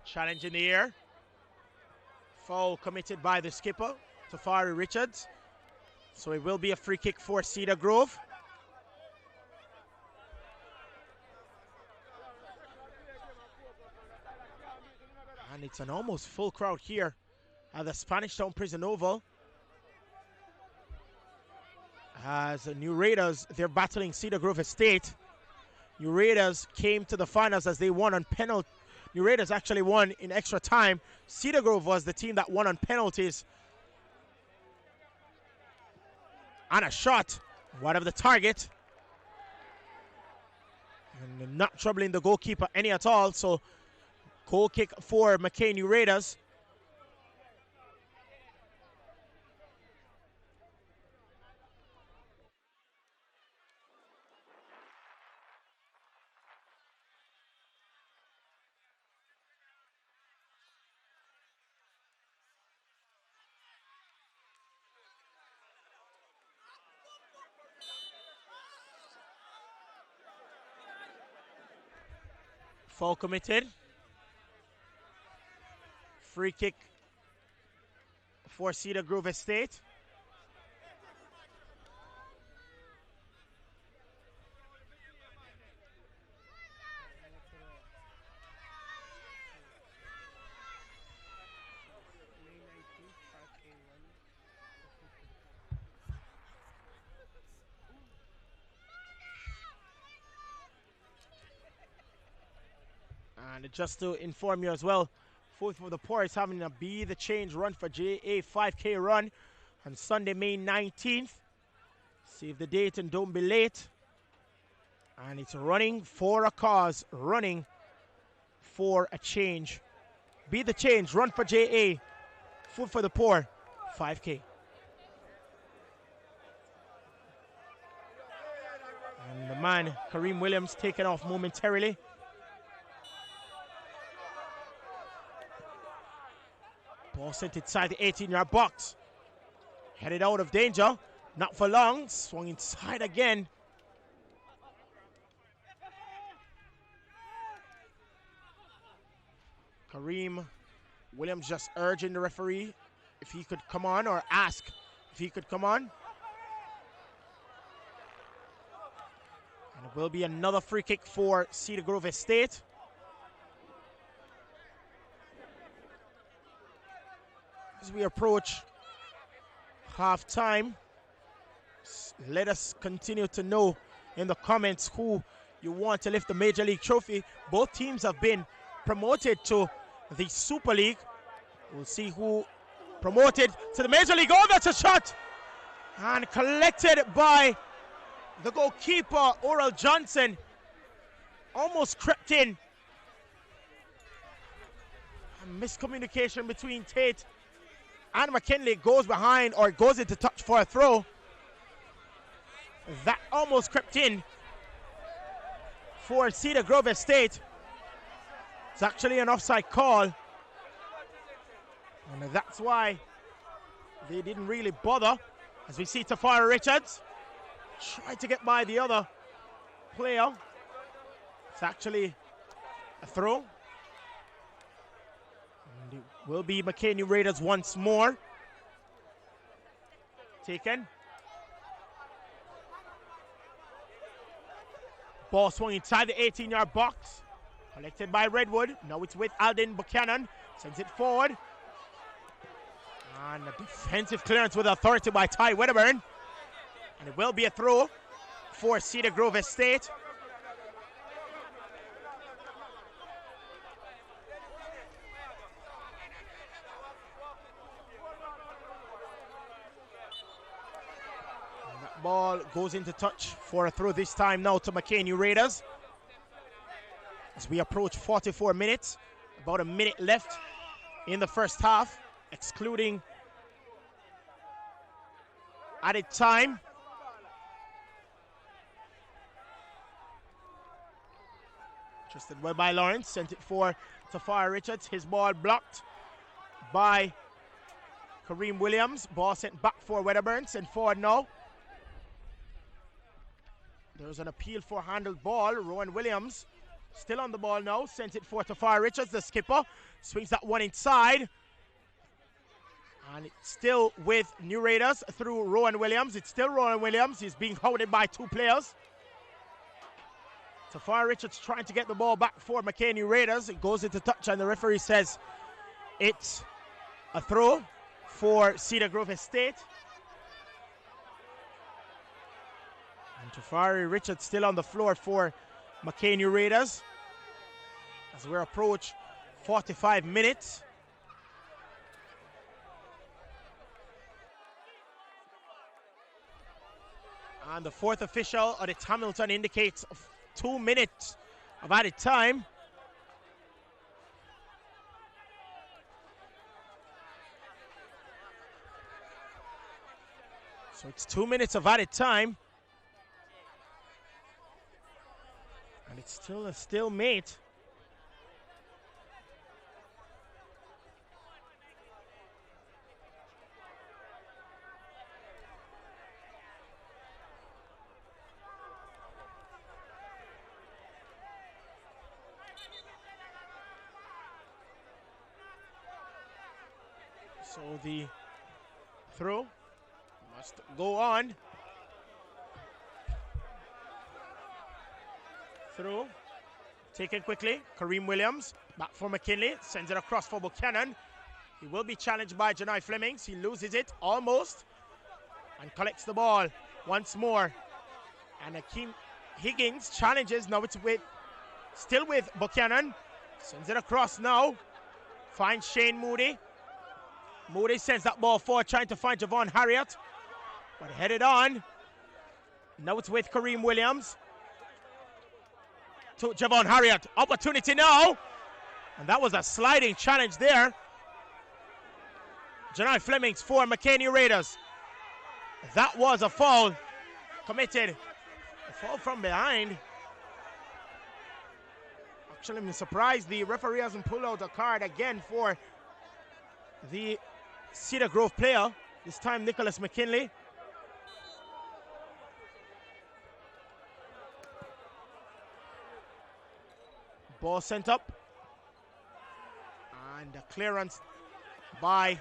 Challenge in the air. Foul committed by the skipper, Tafari Richards. So it will be a free kick for Cedar Grove. And it's an almost full crowd here at the Spanish Town Prison Oval. As the New Raiders, they're battling Cedar Grove Estate. New Raiders came to the finals as they won on penalty. New Raiders actually won in extra time. Cedar Grove was the team that won on penalties. And a shot, wide of the target. And not troubling the goalkeeper any at all. So, goal kick for McKay New Raiders. Foul committed. Free kick for Cedar Grove Estate. And just to inform you as well, Fourth for the Poor is having a Be the Change run for JA 5K run on Sunday, May 19th. Save the date and don't be late. And it's running for a cause, running for a change. Be the Change, run for JA, Food for the Poor, 5K. And the man, Kareem Williams, taken off momentarily. Ball sent inside the 18-yard box. Headed out of danger. Not for long. Swung inside again. Kareem Williams just urging the referee if he could come on, or ask if he could come on. And it will be another free kick for Cedar Grove Estate. As we approach half time, let us continue to know in the comments who you want to lift the Major League trophy. Both teams have been promoted to the Super League. We'll see who promoted to the Major League. Oh, that's a shot! And collected by the goalkeeper, Oral Johnson. Almost crept in. A miscommunication between Tate and McKinley. Goes behind, or goes into touch for a throw. That almost crept in for Cedar Grove Estate. It's actually an offside call, and that's why they didn't really bother. As we see Tafari Richards try to get by the other player. It's actually a throw. And it will be McKay New Raiders once more. Taken. Ball swung inside the 18-yard box. Collected by Redwood. Now it's with Alden Buchanan. Sends it forward. And a defensive clearance with authority by Ty Wedderburn. And it will be a throw for Cedar Grove Estate. And that ball goes into touch for a throw this time now to McKay New Raiders. As we approach 44 minutes, about a minute left in the first half, excluding added time. Trusted well by Lawrence, sent it for Tafari Richards. His ball blocked by Kareem Williams. Ball sent back for Wedderburn, sent forward now. There's an appeal for handled ball. Rowan Williams still on the ball now, sent it for Tafari Richards, the skipper. Swings that one inside. And it's still with New Raiders through Rowan Williams. It's still Rowan Williams. He's being hounded by two players. Tafari Richards trying to get the ball back for McKay New Raiders. It goes into touch and the referee says it's a throw for Cedar Grove Estate. And Tafari Richards still on the floor for McKay New Raiders as we approach 45 minutes. And the fourth official, Audit Hamilton, indicates 2 minutes of added time. So it's 2 minutes of added time. And it's still a stalemate. So the throw must go on. Throw taken quickly. Kareem Williams back for McKinley. Sends it across for Buchanan. He will be challenged by Janai Flemings. He loses it almost and collects the ball once more. And Akeem Higgins challenges. Now it's still with Buchanan. Sends it across now. Finds Shane Moody. Moody sends that ball forward, trying to find Javon Harriott, but headed on. Now it's with Kareem Williams to Javon Harriott. Opportunity now, and that was a sliding challenge there. Janai Flemings for McKay New Raiders. That was a foul committed. A foul from behind. Actually, I'm surprised the referee hasn't pulled out a card again for the Cedar Grove player, this time Nicholas McKinley. Ball sent up. And the clearance by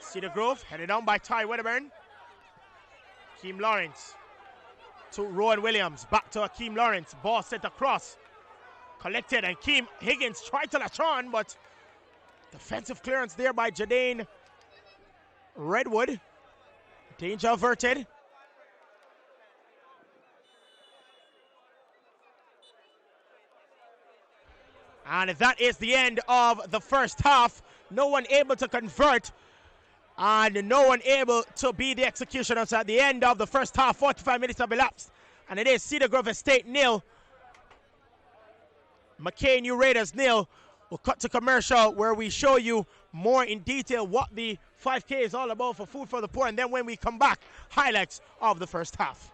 Cedar Grove, headed down by Ty Wedderburn. Akeem Lawrence to Rowan Williams, back to Akeem Lawrence. Ball sent across, collected, and Akeem Higgins tried to latch on, but defensive clearance there by Jadane Redwood. Danger averted. And that is the end of the first half. No one able to convert, and no one able to be the executioners at the end of the first half. 45 minutes have elapsed, and it is Cedar Grove Estate 0, McKay New Raiders 0. We'll cut to commercial where we show you more in detail what the 5K is all about for Food for the Poor, and then when we come back, highlights of the first half.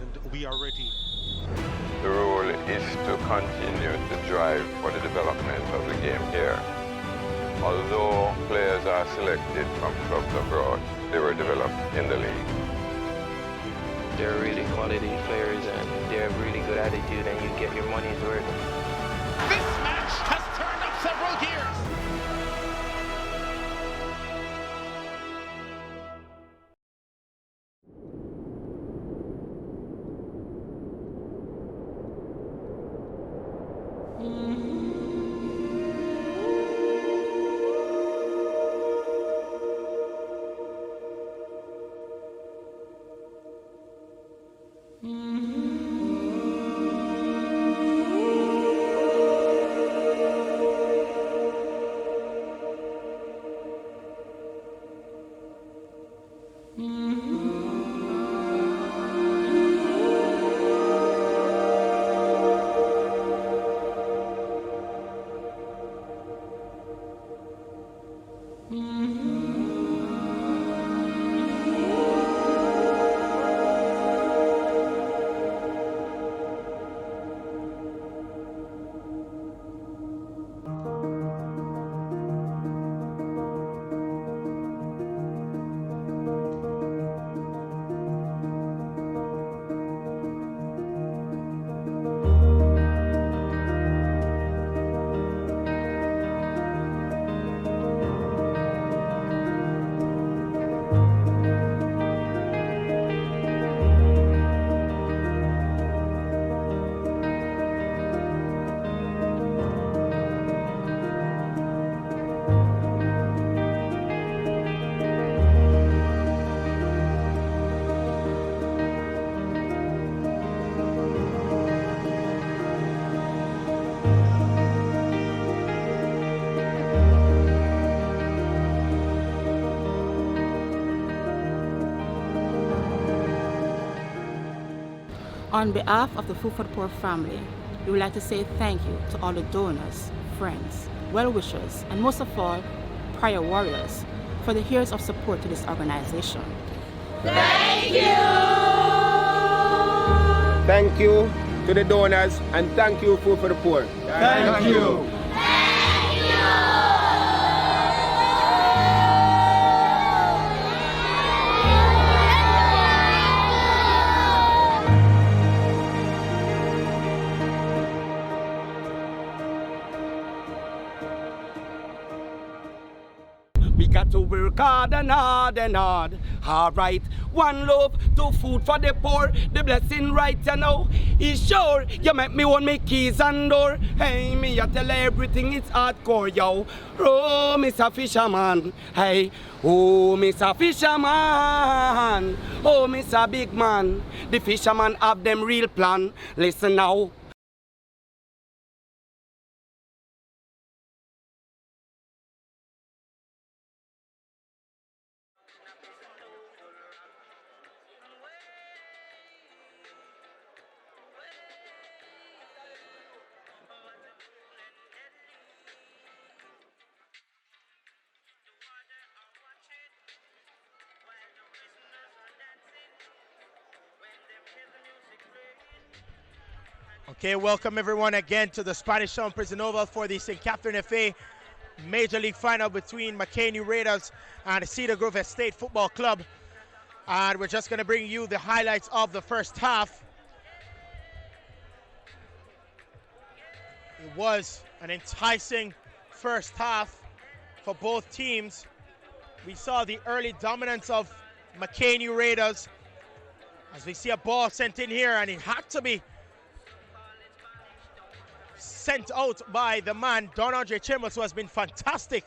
And we are ready. The role is to continue to drive for the development of the game here. Although players are selected from clubs abroad, they were developed in the league. They're really quality players and they have really good attitude and you get your money's worth. This match has turned up several gears. On behalf of the Food for the Poor family, we would like to say thank you to all the donors, friends, well-wishers, and most of all, prior warriors for the years of support to this organization. Thank you! Thank you to the donors, and thank you, Food for the Poor. Thank you. We got to work hard and hard and hard. Alright, one love to Food for the Poor. The blessing right you know is sure. You make me want me keys and door. Hey, me I tell everything it's hardcore, yo. Oh, Mr. Fisherman. Hey, oh, Mr. Fisherman. Oh, Mr. Big Man. The fisherman have them real plan. Listen now. Okay, welcome everyone again to the Spanish Town Prison Oval for the St. Catherine FA Major League Final between McKay New Raiders and Cedar Grove Estate Football Club. And we're just going to bring you the highlights of the first half. It was an enticing first half for both teams. We saw the early dominance of McKay New Raiders as we see a ball sent in here, and it had to be sent out by the man, Don Andre Chambers, who has been fantastic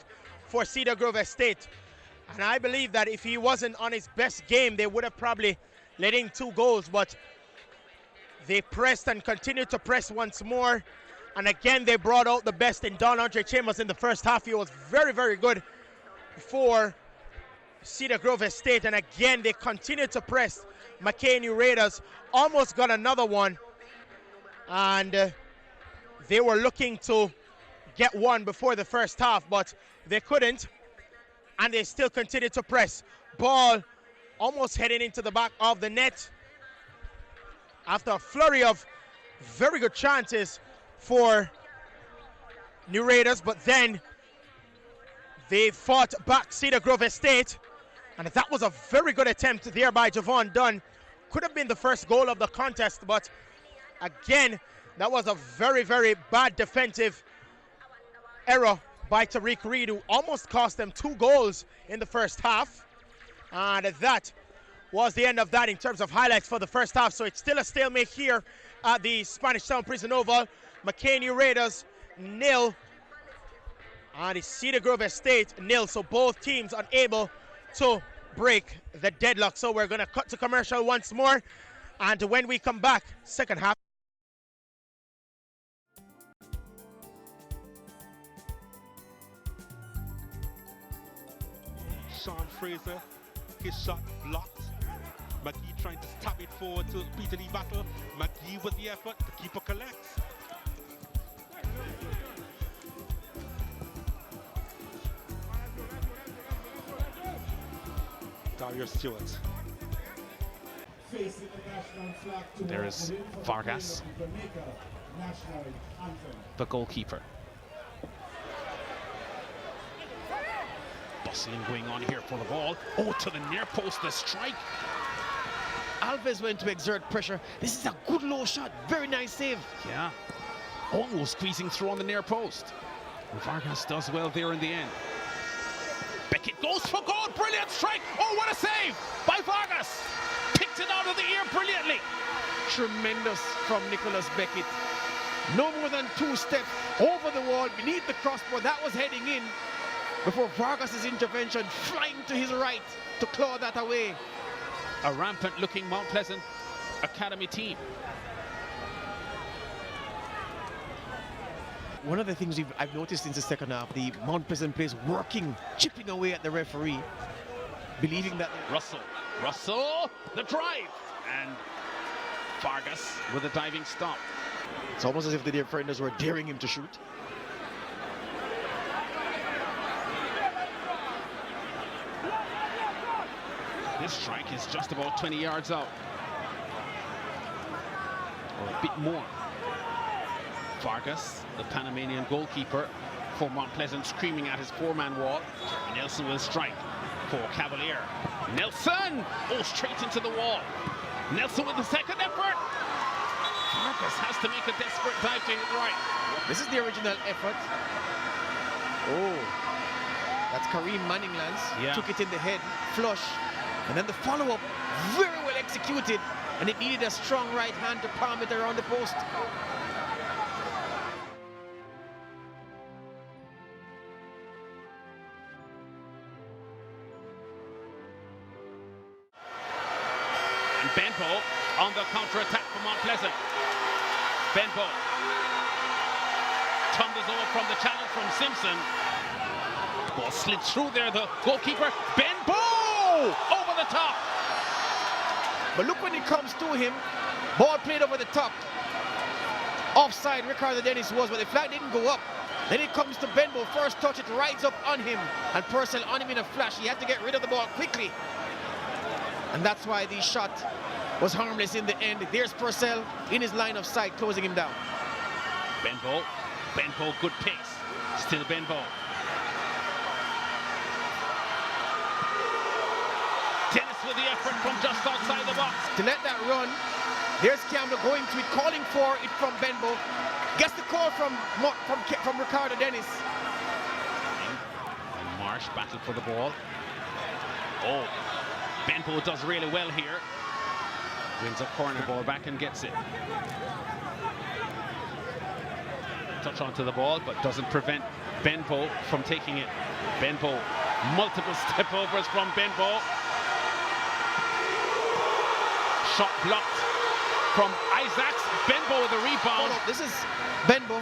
for Cedar Grove Estate. And I believe that if he wasn't on his best game, they would have probably let in 2 goals, but they pressed and continued to press once more. And again, they brought out the best in Don Andre Chambers in the first half. He was very, very good for Cedar Grove Estate. And again, they continued to press. McKay New Raiders almost got another one. And they were looking to get one before the first half, but they couldn't. And they still continued to press. Ball almost heading into the back of the net after a flurry of very good chances for New Raiders, but then they fought back Cedar Grove Estate, and that was a very good attempt there by Javon Dunn. Could have been the first goal of the contest, but again, that was a very, very bad defensive error by Tariq Reed, who almost cost them 2 goals in the first half. And that was the end of that in terms of highlights for the first half. So it's still a stalemate here at the Spanish Town Prison Oval. McKay New Raiders 0 and the Cedar Grove Estate 0. So both teams unable to break the deadlock. So we're going to cut to commercial once more. And when we come back, second half. Sean Fraser, his shot blocked. McKee trying to stab it forward to Peter Lee Battle. McKee with the effort, the keeper collects. Dario Stewart. There is Vargas, the goalkeeper. Bustling going on here for the ball. Oh, to the near post, the strike. Alves went to exert pressure. This is a good low shot. Very nice save. Yeah. Almost squeezing through on the near post. And Vargas does well there in the end. Beckett goes for goal. Brilliant strike. Oh, what a save by Vargas. Picked it out of the air brilliantly. Tremendous from Nicholas Beckett. No more than 2 steps over the wall beneath the crossbar. That was heading in before Vargas' intervention, flying to his right to claw that away. A rampant looking Mount Pleasant Academy team. One of the things I've noticed in the second half, the Mount Pleasant players working, chipping away at the referee, believing that... Russell, the drive, and Vargas with a diving stop. It's almost as if the defenders were daring him to shoot. This strike is just about 20 yards out, or a bit more. Vargas, the Panamanian goalkeeper for Mount Pleasant, screaming at his 4-man wall. Nelson will strike for Cavalier. Nelson! Oh, straight into the wall. Nelson with the second effort. Vargas has to make a desperate dive to hit right. This is the original effort. Oh, that's Kareem Manninglands. Yeah. Took it in the head, flush. And then the follow-up, very well executed. And it needed a strong right hand to palm it around the post. And Benbow on the counter-attack for Mount Pleasant. Benbow tumbles over from the challenge from Simpson. Ball slid through there, the goalkeeper. Benbow over the top. But look when it comes to him, ball played over the top. Offside, Ricardo Dennis was, but the flag didn't go up. Then it comes to Benbow, first touch, it rides up on him. And Purcell on him in a flash. He had to get rid of the ball quickly. And that's why the shot was harmless in the end. There's Purcell in his line of sight, closing him down. Benbow, good pace. Still Benbow. Dennis with the effort from just outside the box. To let that run, there's Campbell going to it, calling for it from Benbow. Gets the call from Ricardo Dennis. And Marsh battled for the ball. Oh, Benbow does really well here. Wins a corner ball back and gets it. Touch onto the ball, but doesn't prevent Benbow from taking it. Benbow, multiple step overs from Benbow. Shot blocked from Isaacs. Benbow with a rebound. Oh, no, this is Benbow.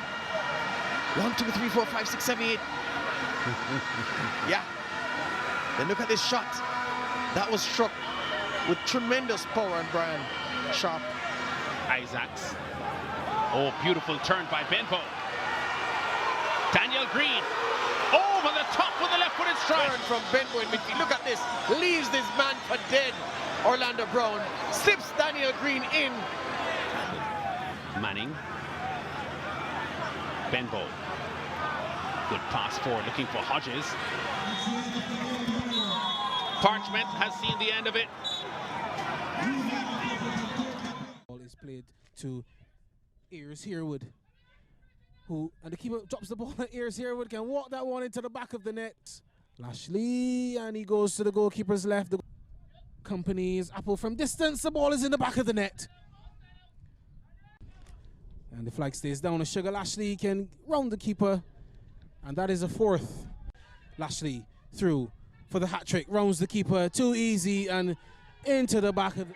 1, 2, 3, 4, 5, 6, 7, 8. Yeah. Then look at this shot. That was struck with tremendous power on Brian Sharp. Isaacs. Oh, beautiful turn by Benbow. Daniel Green. Over the top with the left-footed strike. Turn from Benbow in midfield. Look at this. Leaves this man for dead. Orlando Brown slips Daniel Green in. Manning. Benbow. Good pass forward, looking for Hodges. Parchment has seen the end of it. Ball is played to Ayers Herwood, and the keeper drops the ball. Ayers Herwood can walk that one into the back of the net. Lashley, and he goes to the goalkeeper's left. The company is Apple from distance. The ball is in the back of the net. And the flag stays down. Sugar Lashley can round the keeper. And that is a fourth. Lashley through for the hat trick. Rounds the keeper. Too easy and into the back of the...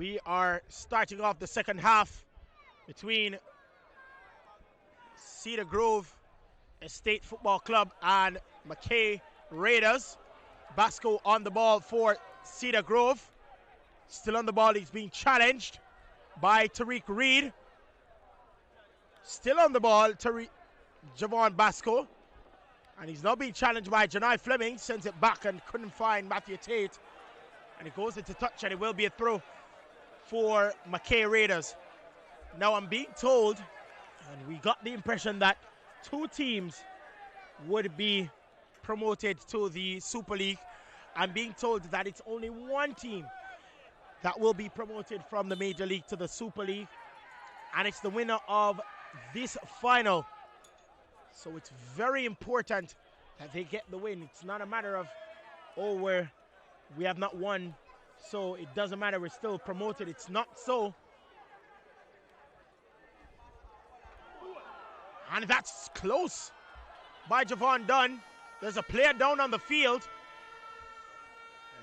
We are starting off the second half between Cedar Grove Estate Football Club and McKay Raiders. Basco on the ball for Cedar Grove. Still on the ball, he's being challenged by Tariq Reed. Still on the ball, Javon Basco. And he's now being challenged by Janai Fleming. Sends it back and couldn't find Matthew Tate. And it goes into touch and it will be a throw for McKay Raiders. Now I'm being told, and we got the impression that 2 teams would be promoted to the Super League. I'm being told that it's only 1 team that will be promoted from the Major League to the Super League, and it's the winner of this final. So it's very important that they get the win. It's not a matter of, oh, we have not won, so it doesn't matter, we're still promoted. It's not so. And that's close by Javon Dunn. There's a player down on the field.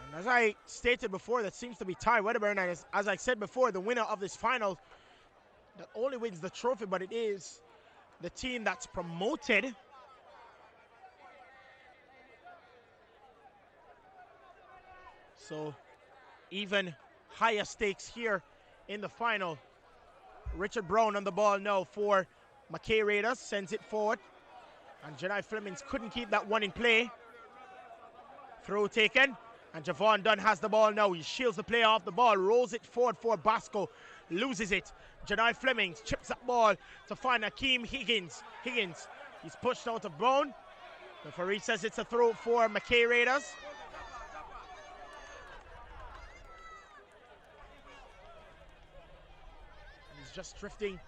And as I stated before, that seems to be Ty Wedderburn. And as I said before, the winner of this final not only wins the trophy, but it is the team that's promoted. So even higher stakes here in the final. Richard Brown on the ball now for McKay Raiders, sends it forward. And Janai Flemings couldn't keep that one in play. Throw taken. And Javon Dunn has the ball now. He shields the player off the ball, rolls it forward for Basco, loses it. Janai Flemings chips that ball to find Akeem Higgins. He's pushed out of Brown. The referee says it's a throw for McKay Raiders. And he's just drifting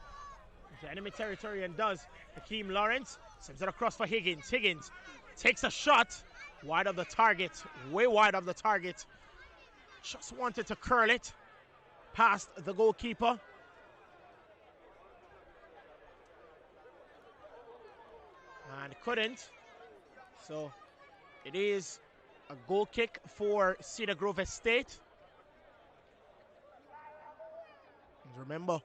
into enemy territory and does. Akeem Lawrence sends it across for Higgins. Higgins takes a shot wide of the target, way wide of the target. Just wanted to curl it past the goalkeeper. And couldn't. So it is a goal kick for Cedar Grove Estate. And remember,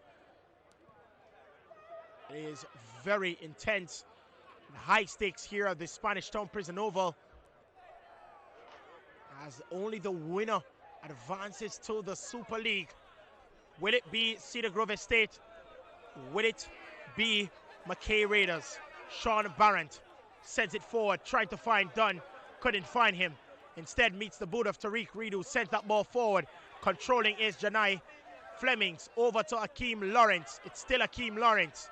it is very intense and high stakes here at the Spanish Town Prison Oval, as only the winner advances to the Super League. Will it be Cedar Grove Estate? Will it be McKay Raiders? Sean Barrett sends it forward, trying to find Dunn, couldn't find him. Instead meets the boot of Tariq Reed, who sent that ball forward. Controlling is Janai Flemings, over to Akeem Lawrence. It's still Akeem Lawrence.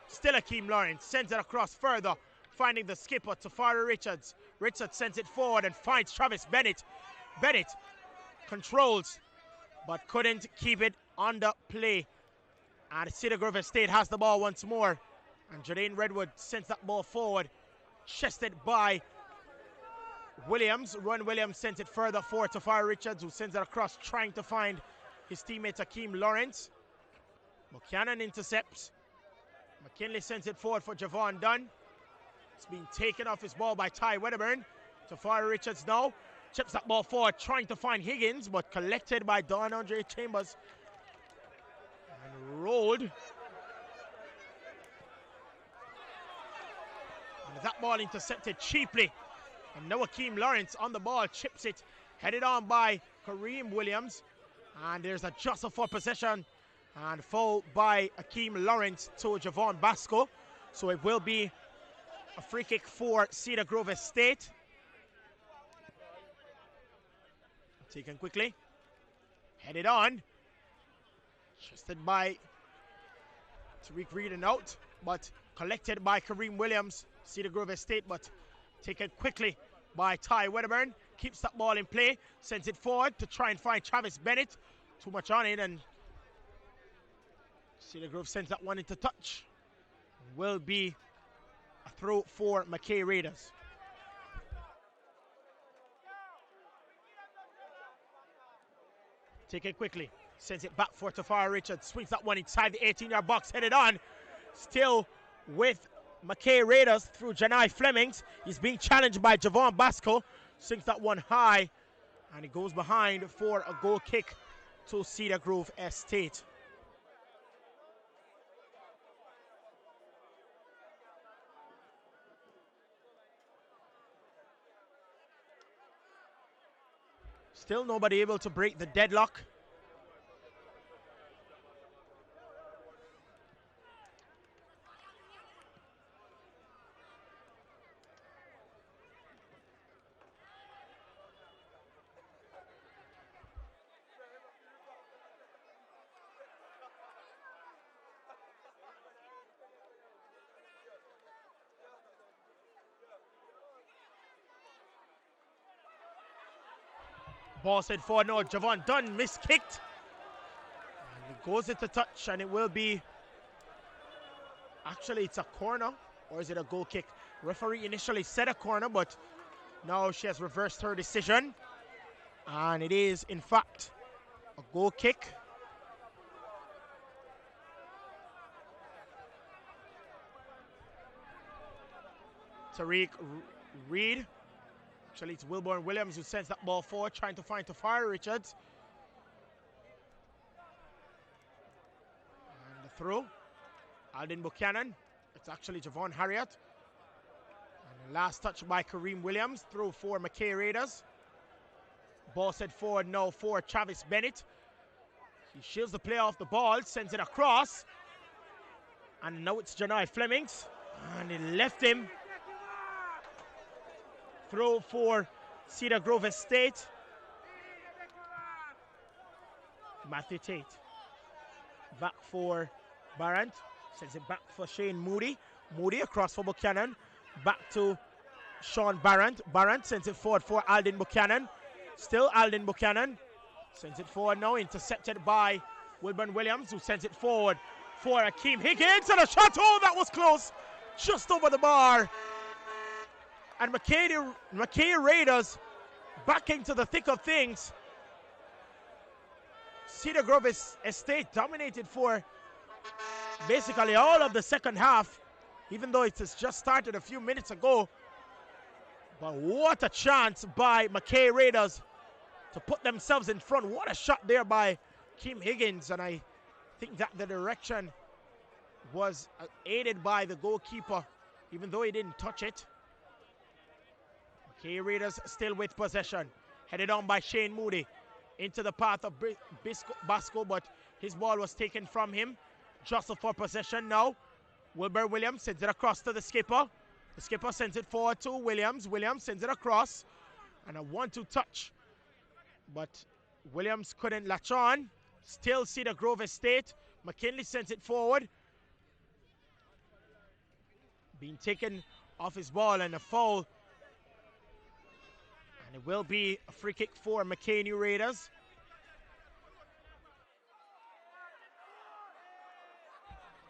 Still Akeem Lawrence, sends it across further, finding the skipper, Tafari Richards. Richards sends it forward and finds Travis Bennett. Bennett controls, but couldn't keep it under play. And Cedar Grove Estate has the ball once more. And Jadaine Redwood sends that ball forward, chested by Williams. Ron Williams sends it further forward to Tafari Richards, who sends it across, trying to find his teammate Akeem Lawrence. Buchanan intercepts. McKinley sends it forward for Javon Dunn. It's being taken off his ball by Ty Wedderburn. Tafari Richards now chips that ball forward, trying to find Higgins, but collected by Don Andre Chambers and rolled. And that ball intercepted cheaply. And now Akeem Lawrence on the ball, chips it, headed on by Kareem Williams. And there's a jostle for possession and foul by Akeem Lawrence to Javon Basco. So it will be a free kick for Cedar Grove Estate. Taken quickly. Headed on. Chested by Tariq Reed and out, but collected by Kareem Williams, Cedar Grove Estate, but taken quickly by Ty Wedderburn. Keeps that ball in play, sends it forward to try and find Travis Bennett. Too much on it, and Cedar Grove sends that one into touch. Will be a throw for McKay Raiders. Take it quickly, sends it back for Tafari Richards, swings that one inside the 18-yard box, headed on. Still with McKay Raiders through Janai Flemings. He's being challenged by Javon Basco. Swings that one high, and he goes behind for a goal kick to Cedar Grove Estate. Still nobody able to break the deadlock. Ball sent forward, no, Javon Dunn miskicked. And it goes into touch, and it will be, actually it's a corner, or is it a goal kick? Referee initially said a corner, but now she has reversed her decision. And it is, in fact, a goal kick. Tariq Reed. Actually, it's Wilborn Williams who sends that ball forward, trying to find Tafari Richards. And the throw. Alden Buchanan. It's actually Javon Harriott. And the last touch by Kareem Williams. Throw for McKay Raiders. Ball sent forward now for Travis Bennett. He shields the play off the ball, sends it across. And now it's Janai Flemings. And he left him. Throw for Cedar Grove Estate. Matthew Tate. Back for Barrant. Sends it back for Shane Moody. Moody across for Buchanan. Back to Sean Barrant. Barrant sends it forward for Alden Buchanan. Still Alden Buchanan. Sends it forward now. Intercepted by Wilburn Williams, who sends it forward for Akeem Higgins. And a shot. Oh, that was close. Just over the bar. And McKay Raiders back into the thick of things. Cedar Grove Estate dominated for basically all of the second half, even though it has just started a few minutes ago. But what a chance by McKay Raiders to put themselves in front. What a shot there by Kim Higgins. And I think that the direction was aided by the goalkeeper, even though he didn't touch it. McKay Raiders still with possession. Headed on by Shane Moody into the path of Basco, but his ball was taken from him. Jostle for possession now. Wilbur Williams sends it across to the skipper. The skipper sends it forward to Williams. Williams sends it across. And a 1-2 touch. But Williams couldn't latch on. Still Cedar Grove Estate. McKinley sends it forward. Being taken off his ball and a foul. And it will be a free kick for McKay Raiders.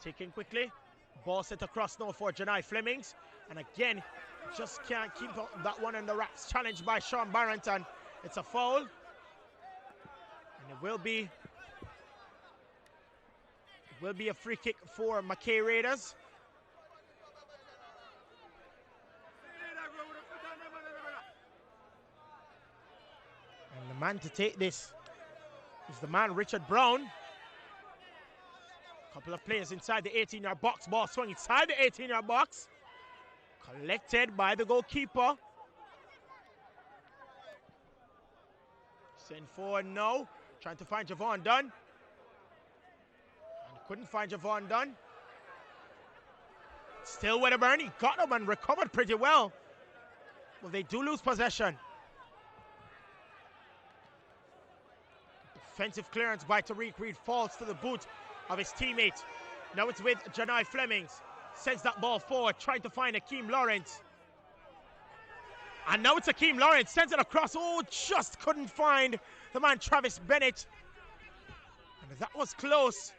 Taken quickly. Ball set across now for Janai Flemings. And again, just can't keep that one in the wraps. Challenged by Sean Barrington. It's a foul. And it will be a free kick for McKay Raiders. And the man to take this is the man, Richard Brown. A couple of players inside the 18-yard box. Ball swung inside the 18-yard box. Collected by the goalkeeper. Send forward now. Trying to find Javon Dunn. And couldn't find Javon Dunn. Still Wedderburn. He got him and recovered pretty well. Well, they do lose possession. Defensive clearance by Tariq Reed falls to the boot of his teammate. Now it's with Janai Flemings. Sends that ball forward, trying to find Akeem Lawrence. And now it's Akeem Lawrence. Sends it across. Oh, just couldn't find the man Travis Bennett. And that was close.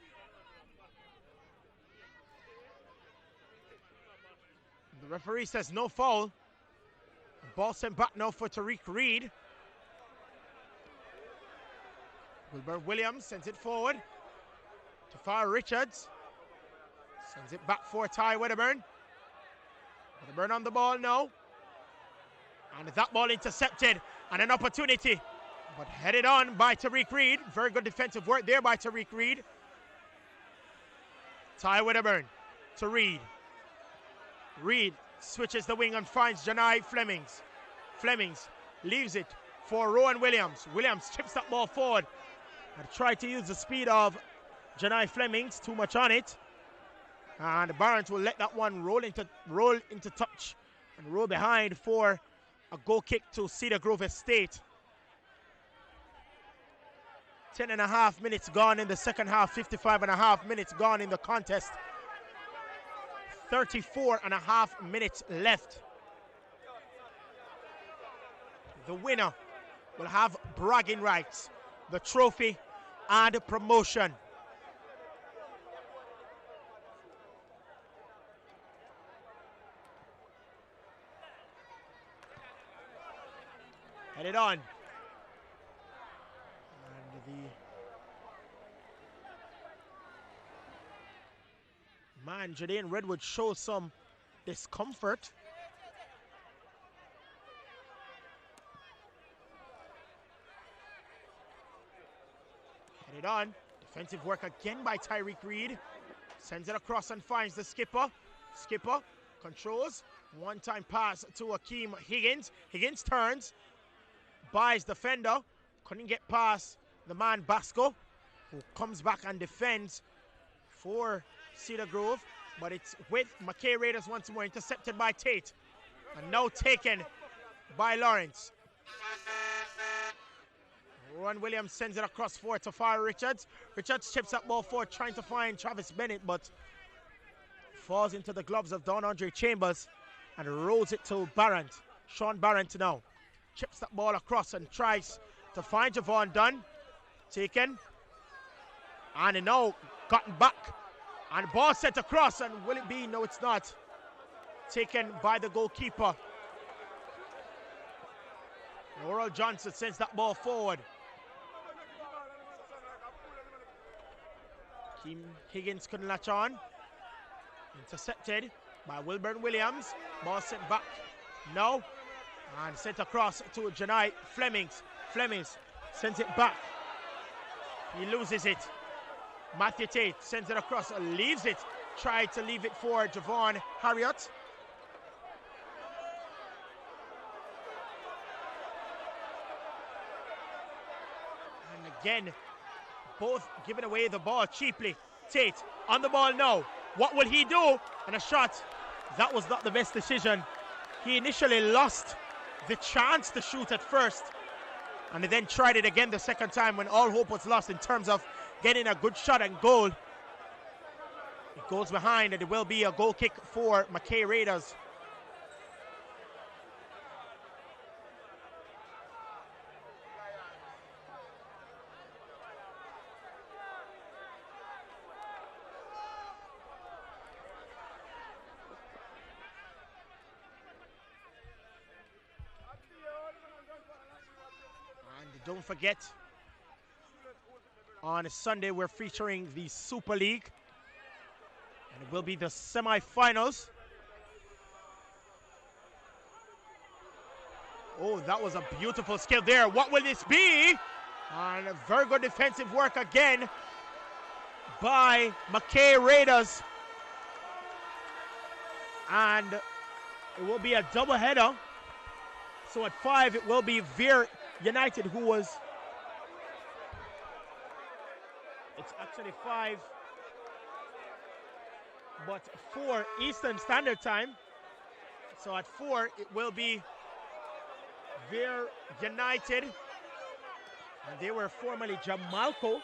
The referee says no foul. Ball sent back now for Tariq Reed. Wilbur Williams sends it forward to Farrah Richards. Sends it back for Ty Wedderburn. Wedderburn on the ball now. And that ball intercepted. And an opportunity But headed on by Tariq Reed. Very good defensive work there by Tariq Reed. Ty Wedderburn to Reed. Reed switches the wing and finds Janai Flemings. Flemings leaves it for Rowan Williams. Williams chips that ball forward and tried to use the speed of Janai Flemings. Too much on it. And Barnes will let that one roll into touch and roll behind for a goal kick to Cedar Grove Estate. 10.5 minutes gone in the second half, 55.5 minutes gone in the contest. 34.5 minutes left. The winner will have bragging rights, the trophy and promotion. Headed on. Man, Jadaine Redwood shows some discomfort. Headed on. Defensive work again by Tyreek Reed. Sends it across and finds the skipper. Skipper controls. One-time pass to Akeem Higgins. Higgins turns. Buys defender. Couldn't get past the man Basco, who comes back and defends for Cedar Grove, but it's with McKay Raiders once more, intercepted by Tate, and now taken by Lawrence. Rowan Williams sends it across forward to Farrell Richards. Richards chips that ball forward, trying to find Travis Bennett, but falls into the gloves of Don Andre Chambers and rolls it to Barrant. Sean Barrant now chips that ball across and tries to find Javon Dunn. Taken. And now gotten back. And ball sent across, and will it be? No, it's not. Taken by the goalkeeper. Laurel Johnson sends that ball forward. Keem Higgins couldn't latch on. Intercepted by Wilburn Williams. Ball sent back. No. And sent across to Janai Flemings. Flemings sends it back. He loses it. Matthew Tate sends it across, leaves it. Tried to leave it for Javon Harriott. And again, both giving away the ball cheaply. Tate on the ball now. What will he do? And a shot. That was not the best decision. He initially lost the chance to shoot at first, and then tried it again the second time when all hope was lost in terms of getting a good shot and goal. It goes behind, and it will be a goal kick for McKay Raiders. And don't forget, on a Sunday, we're featuring the Super League, and it will be the semi-finals. Oh, that was a beautiful skill there. What will this be? And a very good defensive work again by McKay Raiders. And it will be a double-header. So at 5, it will be Veer United, who was... It's actually 5, but 4 Eastern Standard Time. So at 4, it will be Veer United, and they were formerly Jamalco.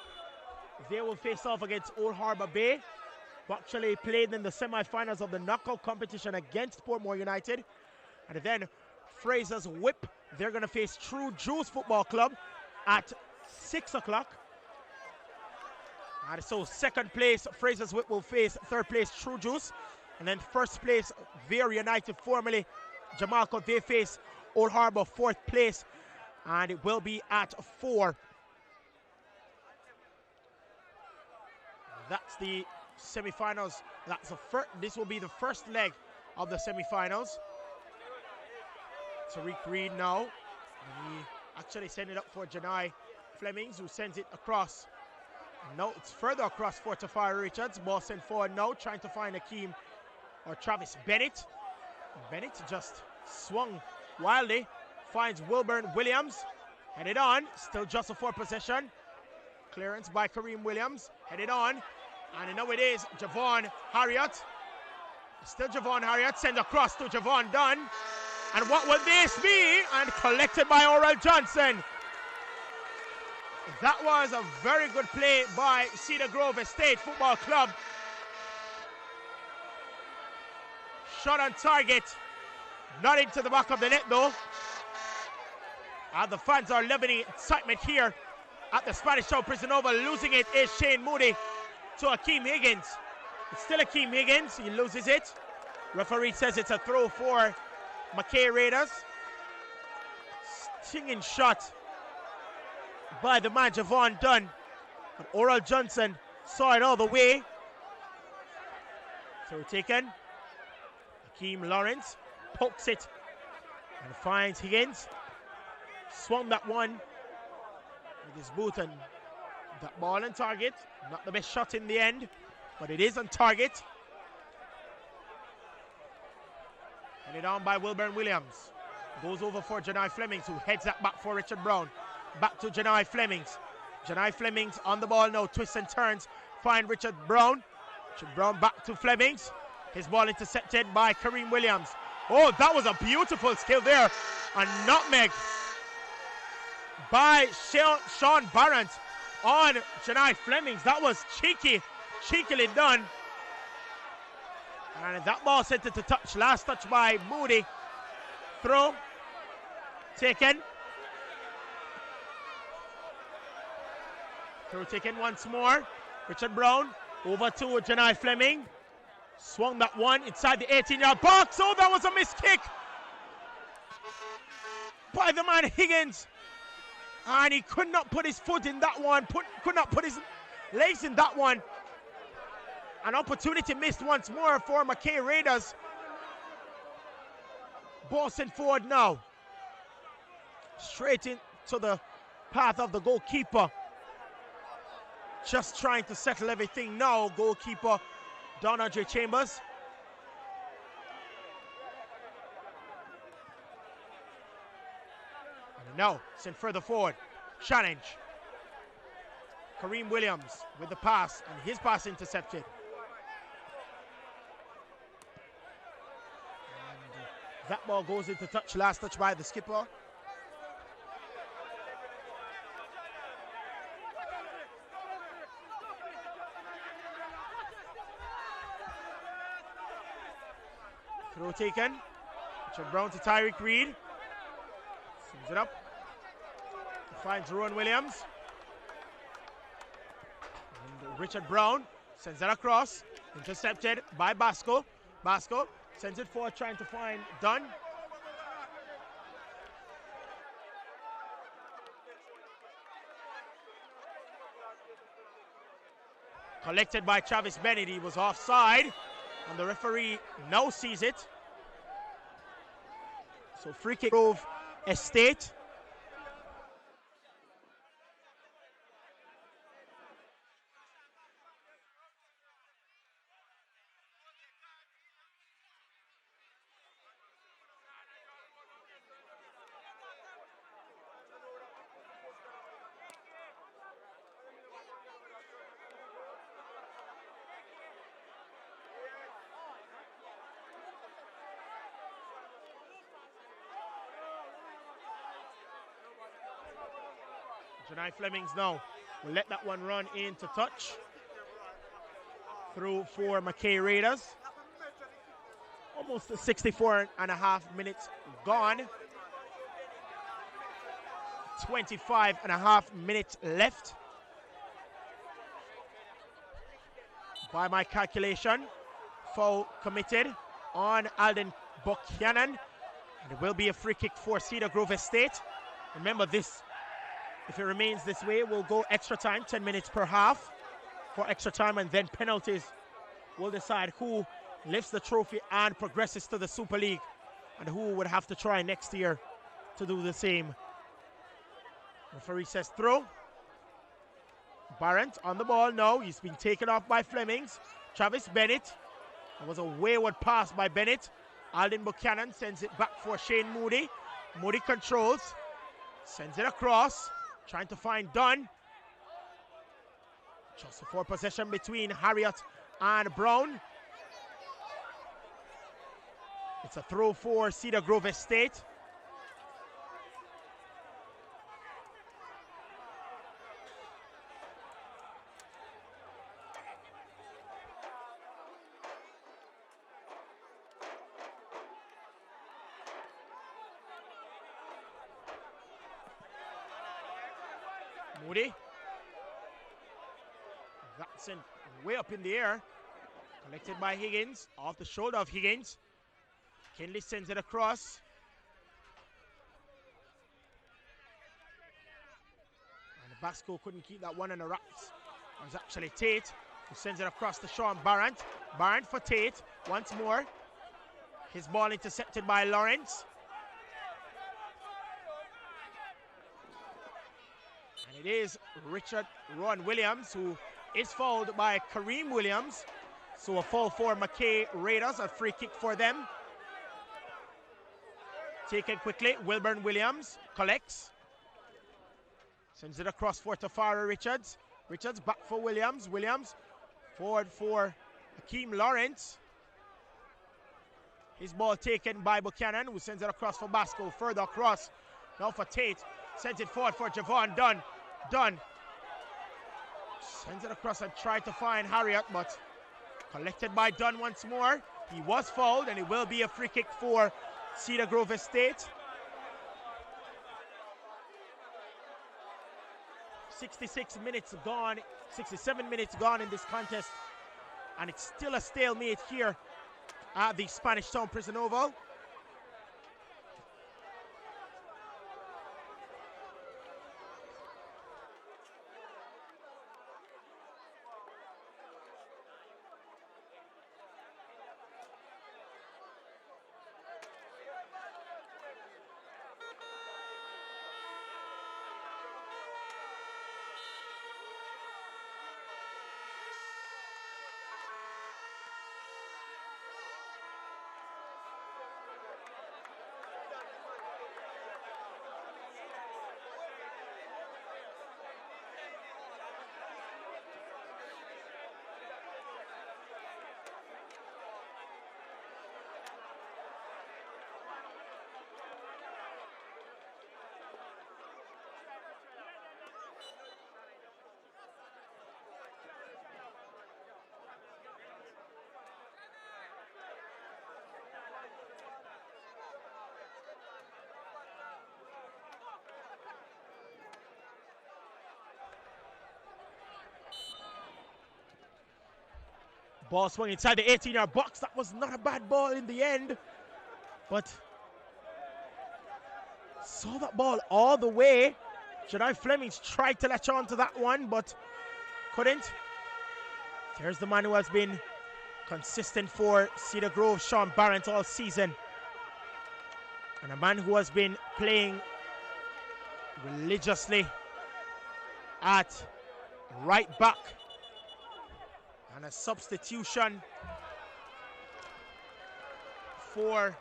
They will face off against Old Harbour Bay, who actually played in the semi-finals of the knockout competition against Portmore United. And then Fraser's Whip, they're going to face True Juice Football Club at 6 o'clock. And so second place, Fraser's Whip will face third place, True Juice. And then first place, Veer United, formerly Jamalco, they face Old Harbour, fourth place. And it will be at 4. That's the semi-finals. That's the first. This will be the first leg of the semi-finals. Tariq Reed now. Actually send it up for Janai Flemings, who sends it across. Now it's further across for Tafari Richards. Ball sent forward now, trying to find Akeem or Travis Bennett. Bennett just swung wildly, finds Wilburn Williams, headed on, still just a 4 possession. Clearance by Kareem Williams, headed on, and now it is Javon Harriott. Still Javon Harriott, send across to Javon Dunn. And what will this be? And collected by Oral Johnson. That was a very good play by Cedar Grove Estate Football Club. Shot on target, not into the back of the net though. And the fans are loving excitement here at the Spanish Town Prison Oval. Losing it is Shane Moody to Akeem Higgins. It's still Akeem Higgins, he loses it. Referee says it's a throw for McKay Raiders. Stinging shot by the man Javon Dunn. But Oral Johnson saw it all the way. So taken. Akeem Lawrence pokes it and finds Higgins. Swung that one with his boot, and that ball on target. Not the best shot in the end, but it is on target. Headed on by Wilburn Williams. Goes over for Janai Flemings, who heads that back for Richard Brown. Back to Janai Flemings. Janai Flemings on the ball now, twists and turns. Find Richard Brown. Richard Brown back to Flemings. His ball intercepted by Kareem Williams. Oh, that was a beautiful skill there. A nutmeg by Sean Barrett on Janai Flemings. That was cheekily done. And that ball sent it to touch. Last touch by Moody. Throw. Taken. Throw taken once more. Richard Brown over to Janai Fleming. Swung that one inside the 18-yard box. Oh, that was a missed kick by the man Higgins. And he could not put his foot in that one. Could not put his legs in that one. An opportunity missed once more for McKay Raiders. Ball sent forward now. Straight into the path of the goalkeeper. Just trying to settle everything now. Goalkeeper Don Andre Chambers. And now sent further forward. Challenge. Kareem Williams with the pass, and his pass intercepted. And that ball goes into touch. Last touch by the skipper. Throw taken. Richard Brown to Tyreek Reed. Sends it up. Finds Rowan Williams. And Richard Brown sends it across. Intercepted by Basco. Basco sends it forward, trying to find Dunn. Collected by Travis Bennett. He was offside. And the referee now sees it. So free kick Grove Estate. Janai Flemings now will let that one run into touch. Through for McKay Raiders. Almost 64.5 minutes gone. 25.5 minutes left. By my calculation, foul committed on Alden Buchanan. And it will be a free kick for Cedar Grove Estate. Remember this. If it remains this way, we'll go extra time, 10 minutes per half for extra time, and then penalties will decide who lifts the trophy and progresses to the Super League, and who would have to try next year to do the same. Referee says throw. Barrett on the ball now. He's been taken off by Flemings. Travis Bennett. That was a wayward pass by Bennett. Alden Buchanan sends it back for Shane Moody. Moody controls. Sends it across. Trying to find Dunn. Just before possession between Harriott and Brown. It's a throw for Cedar Grove Estate. Moody. That's in way up in the air. Collected by Higgins. Off the shoulder of Higgins. Kinley sends it across. And the Basco couldn't keep that one in the wraps. It was actually Tate who sends it across to Sean Barrett. Barrett for Tate once more. His ball intercepted by Lawrence. And it is Richard Ron Williams who is fouled by Kareem Williams. So a foul for McKay Raiders, a free kick for them. Taken quickly, Wilburn Williams collects. Sends it across for Tafari Richards. Richards back for Williams. Williams forward for Hakeem Lawrence. His ball taken by Buchanan, who sends it across for Basco. Further across, now for Tate. Sends it forward for Javon Dunn. Dunn sends it across and tried to find Harriott, but collected by Dunn once more. He was fouled, and it will be a free kick for Cedar Grove Estate. 66 minutes gone, 67 minutes gone in this contest, and it's still a stalemate here at the Spanish Town Prison Oval. Ball swung inside the 18-yard box. That was not a bad ball in the end, but saw that ball all the way. Jedi Flemings tried to latch on to that one, but couldn't. There's the man who has been consistent for Cedar Grove, Sean Barrett, all season. And a man who has been playing religiously at right back. And a substitution for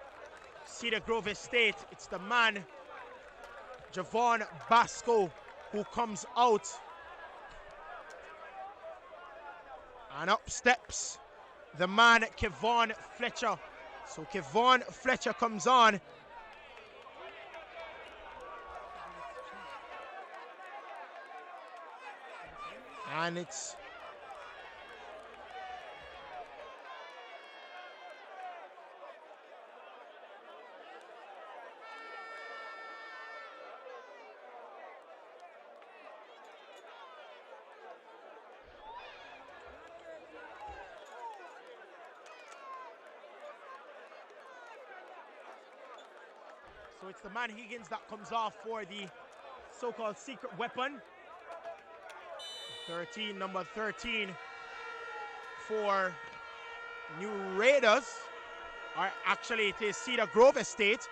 Cedar Grove Estate. It's the man, Javon Basco, who comes out. And up steps the man, Kevon Fletcher. So Kevon Fletcher comes on. And it's so it's the man Higgins that comes off for the so-called secret weapon. 13, number 13 for New Raiders. Or actually, it is Cedar Grove Estate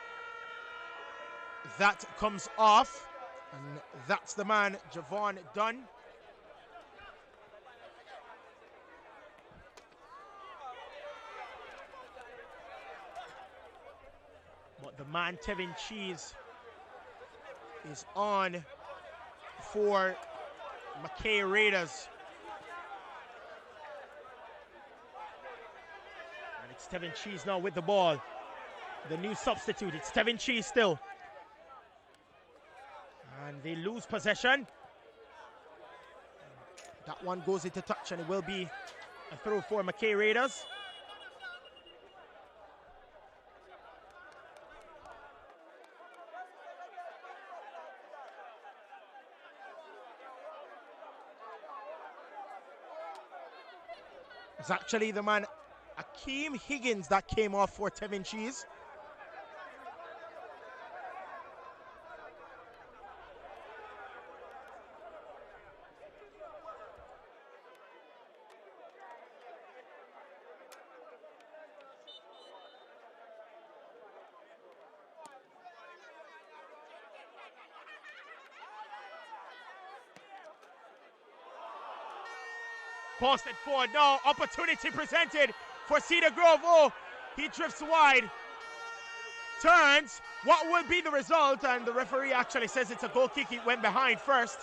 that comes off. And that's the man, Javon Dunn. But the man, Tevin Cheese, is on for McKay Raiders. And it's Tevin Cheese now with the ball. The new substitute, it's Tevin Cheese still. And they lose possession. That one goes into touch and it will be a throw for McKay Raiders. It's actually the man Akeem Higgins that came off for Tevin Cheese. Posted forward now, opportunity presented for Cedar Grove. Oh, he drifts wide, turns. What will be the result? And the referee actually says it's a goal kick. It went behind first.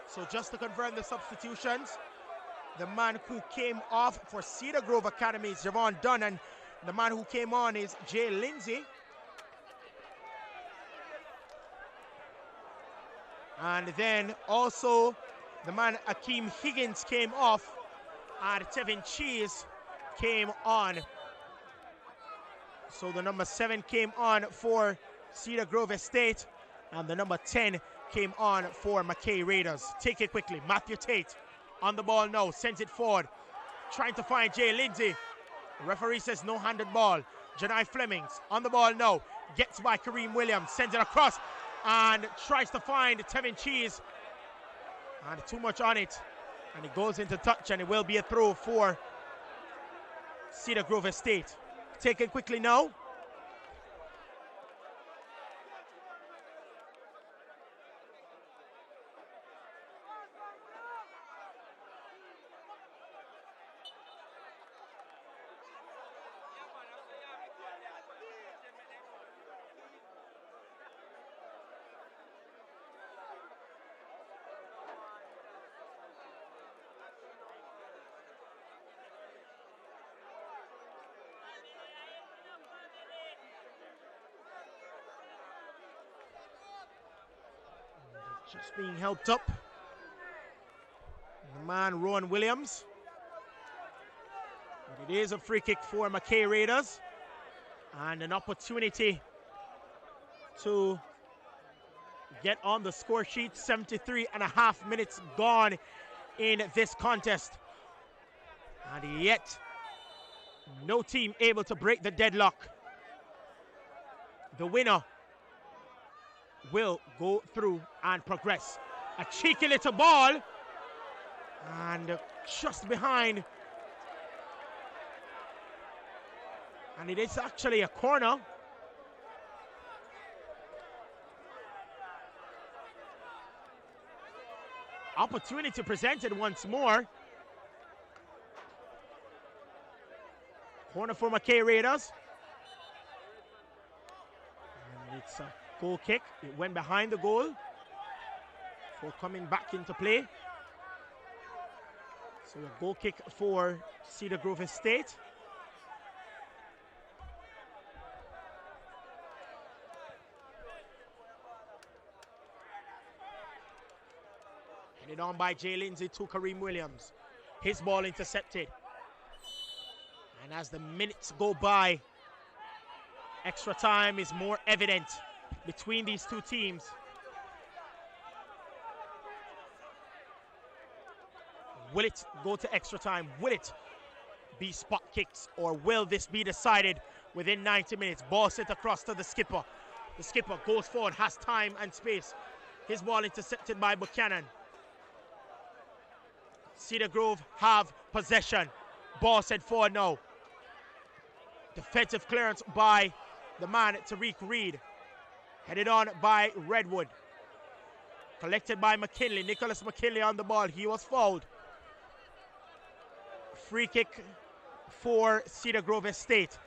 So just to confirm the substitutions, the man who came off for Cedar Grove Academy is Javon Dunn, and the man who came on is Jay Lindsay. And then also the man Akeem Higgins came off and Tevin Cheese came on. So the number 7 came on for Cedar Grove Estate and the number 10 came on for McKay Raiders. Take it quickly. Matthew Tate on the ball now, sends it forward, trying to find Jay Lindsay. The referee says no handed ball. Janai Flemings on the ball now. Gets by Kareem Williams. Sends it across and tries to find Tevin Cheese. And too much on it. And it goes into touch and it will be a throw for Cedar Grove Estate. Taken quickly now. Just being helped up. The man, Rowan Williams. But it is a free kick for McKay Raiders. And an opportunity to get on the score sheet. 73.5 minutes gone in this contest. And yet, no team able to break the deadlock. The winner will go through and progress. A cheeky little ball and just behind, and it is actually a corner. Opportunity presented once more. Corner for McKay Raiders. And it's a goal kick. It went behind the goal for coming back into play. So a goal kick for Cedar Grove Estate. Headed on by Jay Lindsay to Kareem Williams. His ball intercepted. And as the minutes go by, extra time is more evident between these two teams. Will it go to extra time? Will it be spot kicks? Or will this be decided within 90 minutes? Ball sent across to the skipper. The skipper goes forward, has time and space. His ball intercepted by Buchanan. Cedar Grove have possession. Ball sent forward now. Defensive clearance by the man, Tariq Reed. Headed on by Redwood. Collected by McKinley. Nicholas McKinley on the ball. He was fouled. Free kick for Cedar Grove Estate.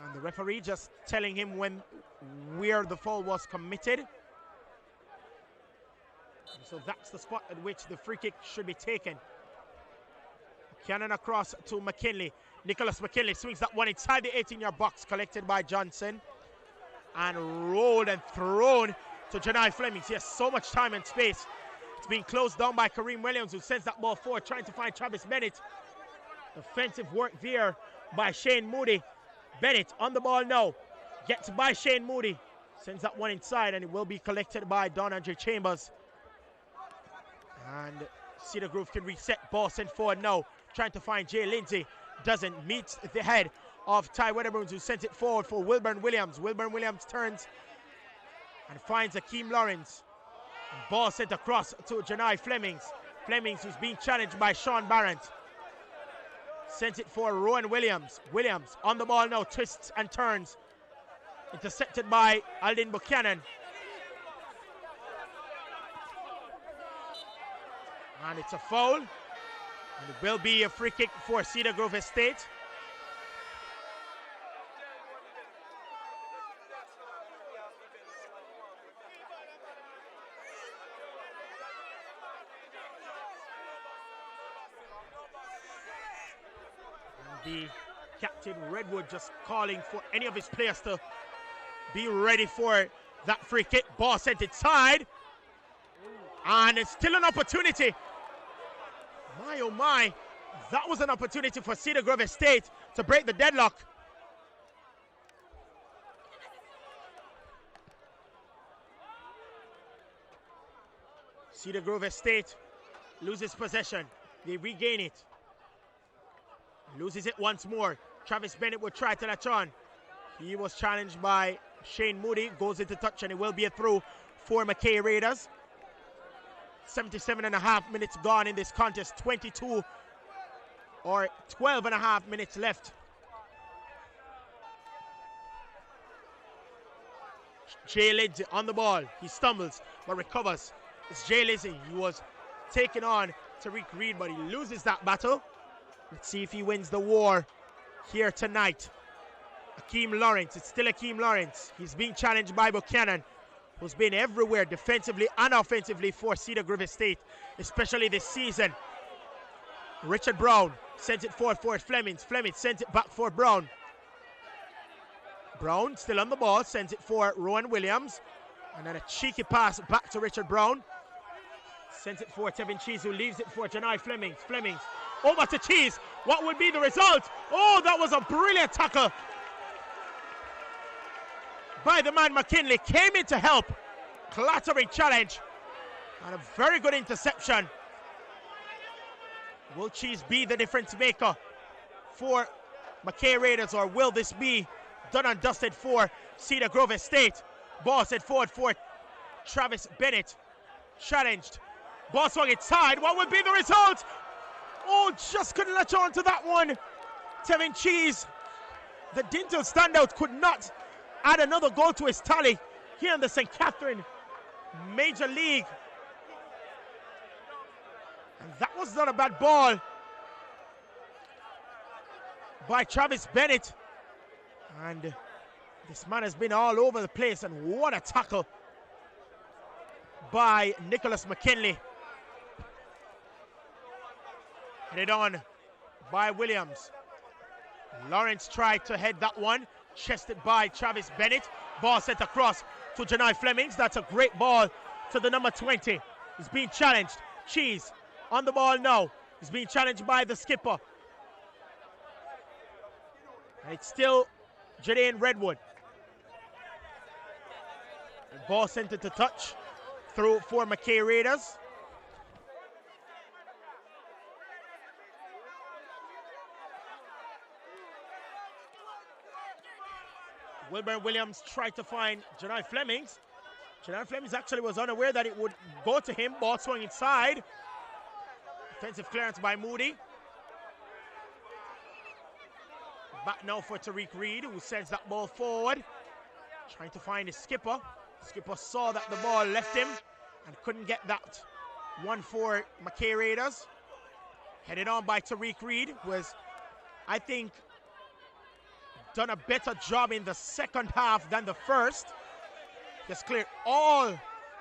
And the referee just telling him where the foul was committed. And so that's the spot at which the free kick should be taken. Cannon across to McKinley. Nicholas McKinley swings that one inside the 18-yard box, collected by Johnson. And rolled and thrown to Janai Flemings. He has so much time and space. It's being closed down by Kareem Williams, who sends that ball forward, trying to find Travis Bennett. Offensive work there by Shane Moody. Bennett on the ball now. Gets by Shane Moody. Sends that one inside, and it will be collected by Don Andre Chambers. And Cedar Grove can reset. Ball sent forward now. Trying to find Jay Lindsay. Doesn't meet the head of Ty Weatherburns, who sends it forward for Wilburn Williams. Wilburn Williams turns and finds Akeem Lawrence. And ball sent across to Janai Flemings. Flemings, who's being challenged by Sean Barrett. Sent it for Rowan Williams. Williams on the ball now, twists and turns. Intercepted by Aldin Buchanan. And it's a foul. And it will be a free kick for Cedar Grove Estate. The captain Redwood just calling for any of his players to be ready for that free kick. Ball sent inside, and it's still an opportunity. My oh my, that was an opportunity for Cedar Grove Estate to break the deadlock. Cedar Grove Estate loses possession. They regain it. Loses it once more. Travis Bennett will try to latch on. He was challenged by Shane Moody. Goes into touch, and it will be a throw for McKay Raiders. 77.5 minutes gone in this contest. 12 and a half minutes left. Jay Lindsay on the ball. He stumbles but recovers. It's Jay Lindsay. He was taken on Tariq Reed, but he loses that battle. Let's see if he wins the war here tonight. Akeem Lawrence. It's still Akeem Lawrence. He's being challenged by Buchanan, who's been everywhere defensively and offensively for Cedar Grove Estate, especially this season. Richard Brown sends it forward for Flemings. Flemings sends it back for Brown. Brown still on the ball, sends it for Rowan Williams. And then a cheeky pass back to Richard Brown. Sends it for Tevin Cheese, who leaves it for Janai Flemings. Flemings over to Cheese. What will be the result? Oh, that was a brilliant tackle by the man McKinley. Came in to help. Clattering challenge. And a very good interception. Will Cheese be the difference maker for McKay Raiders, or will this be done and dusted for Cedar Grove Estate? Ball set forward for Travis Bennett. Challenged. Ball swung inside. What would be the result? Oh, just couldn't latch on to that one. Tevin Cheese, the Dintle standout, could not add another goal to his tally here in the St. Catherine Major League. And that was not a bad ball by Travis Bennett. And this man has been all over the place, and what a tackle by Nicholas McKinley. Headed on by Williams. Lawrence tried to head that one, chested by Travis Bennett. Ball sent across to Janai Flemings. That's a great ball to the number 20. He's being challenged. Cheese on the ball now. He's being challenged by the skipper. And it's still Jadaine Redwood. And ball sent into touch through for McKay Raiders. Wilburn Williams tried to find Janai Flemings. Jonathan Flemings actually was unaware that it would go to him. Ball swung inside. Defensive clearance by Moody. Back now for Tariq Reed, who sends that ball forward. Trying to find his skipper. Skipper saw that the ball left him and couldn't get that one for McKay Raiders. Headed on by Tariq Reed, who has, I think, done a better job in the second half than the first. Just cleared all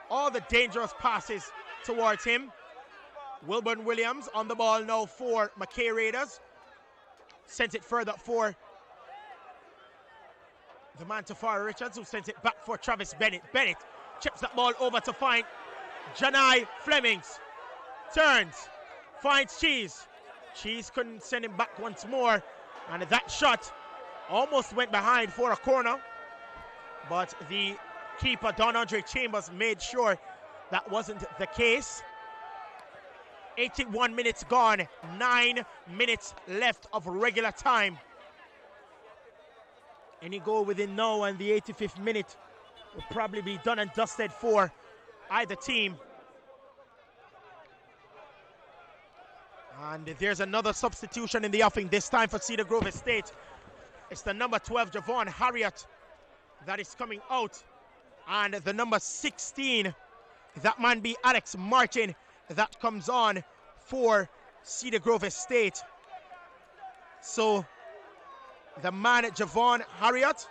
the dangerous passes towards him. Wilburn Williams on the ball now for McKay Raiders. Sends it further for the man Tafari Richards, who sends it back for Travis Bennett. Bennett chips that ball over to find Janai Flemings. Turns, finds Cheese. Cheese couldn't send him back once more. And that shot almost went behind for a corner. But the keeper, Don Andre Chambers, made sure that wasn't the case. 81 minutes gone, 9 minutes left of regular time. Any goal within now and the 85th minute will probably be done and dusted for either team. And there's another substitution in the offing, this time for Cedar Grove Estate. It's the number 12, Javon Harriott, that is coming out. And the number 16, that man be Alex Martin, that comes on for Cedar Grove Estate. So the man Javon Harriott,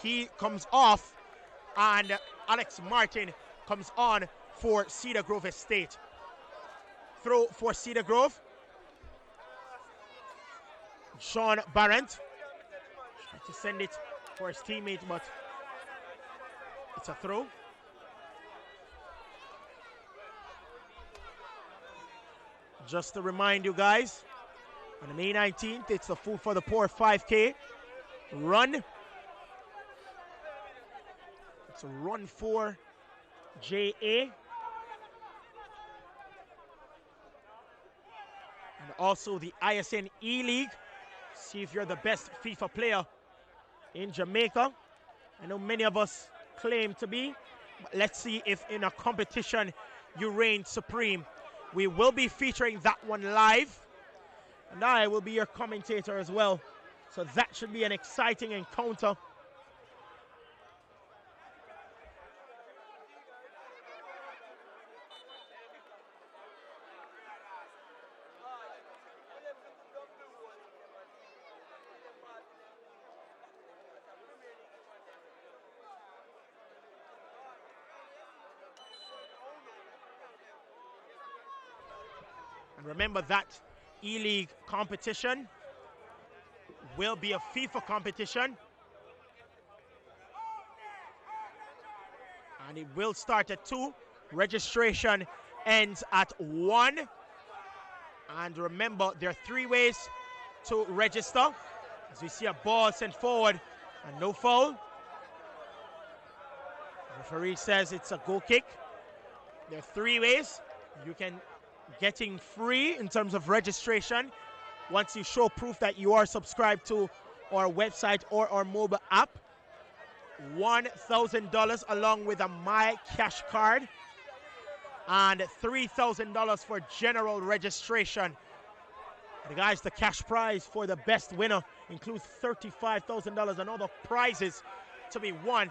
he comes off, and Alex Martin comes on for Cedar Grove Estate. Throw for Cedar Grove. Sean Barrett trying to send it for his teammate, but it's a throw. Just to remind you guys, on May 19th, it's the Food for the Poor 5K run. It's a run for JA. And also the ISN E-League. See if you're the best FIFA player in Jamaica. I know many of us claim to be, but let's see if in a competition you reign supreme. We will be featuring that one live, and I will be your commentator as well. So that should be an exciting encounter. And remember that E-League competition will be a FIFA competition. And it will start at 2. Registration ends at 1. And remember, there are 3 ways to register. As we see a ball sent forward and no foul. The referee says it's a goal kick. There are 3 ways. You can getting free in terms of registration once you show proof that you are subscribed to our website or our mobile app. $1,000 along with a My Cash card, and $3,000 for general registration. And guys, the cash prize for the best winner includes $35,000 and other prizes to be won.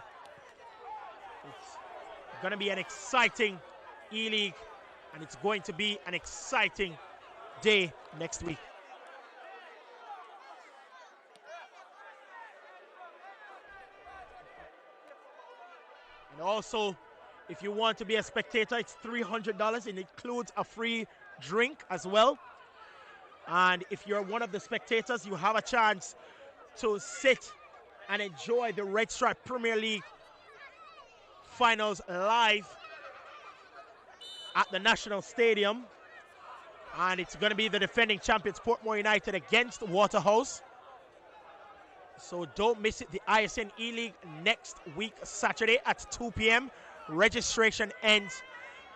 It's going to be an exciting E-League, and it's going to be an exciting day next week. And also, if you want to be a spectator, it's $300. It includes a free drink as well. And if you're one of the spectators, you have a chance to sit and enjoy the Red Stripe Premier League finals live at the National Stadium. And it's going to be the defending champions Portmore United against Waterhouse. So don't miss it. The ISN E-League next week, Saturday at 2 p.m. Registration ends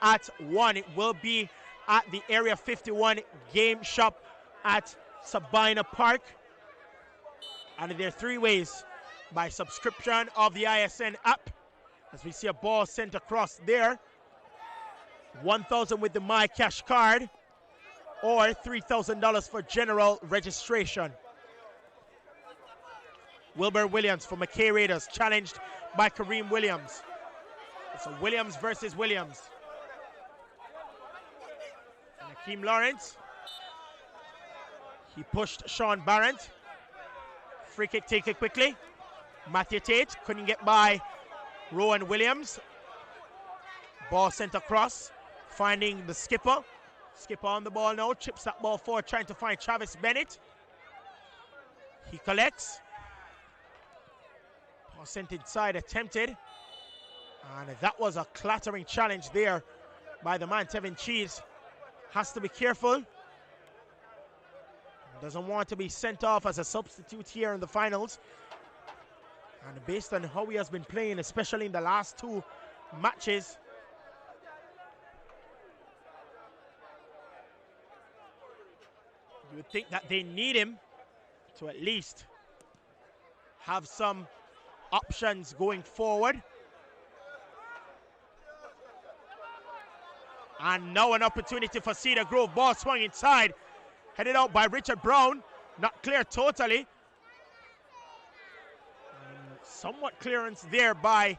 at 1. It will be at the Area 51 game shop at Sabina Park. And there are 3 ways: by subscription of the ISN app, As we see a ball sent across there. 1,000 with the My Cash card, or $3,000 for general registration. Wilbur Williams for McKay Raiders, challenged by Kareem Williams. It's a Williams versus Williams. And Akeem Lawrence. He pushed Sean Barrett. Free kick taken quickly. Matthew Tate couldn't get by Rowan Williams. Ball sent across, finding the skipper. Skipper on the ball now, chips that ball forward, trying to find Travis Bennett. He collects. Ball sent inside, attempted. And that was a clattering challenge there by the man, Tevin Cheese. Has to be careful. Doesn't want to be sent off as a substitute here in the finals. And based on how he has been playing, especially in the last 2 matches, you would think that they need him to at least have some options going forward. And now an opportunity for Cedar Grove. Ball swung inside, headed out by Richard Brown. Not clear totally. Somewhat clearance there by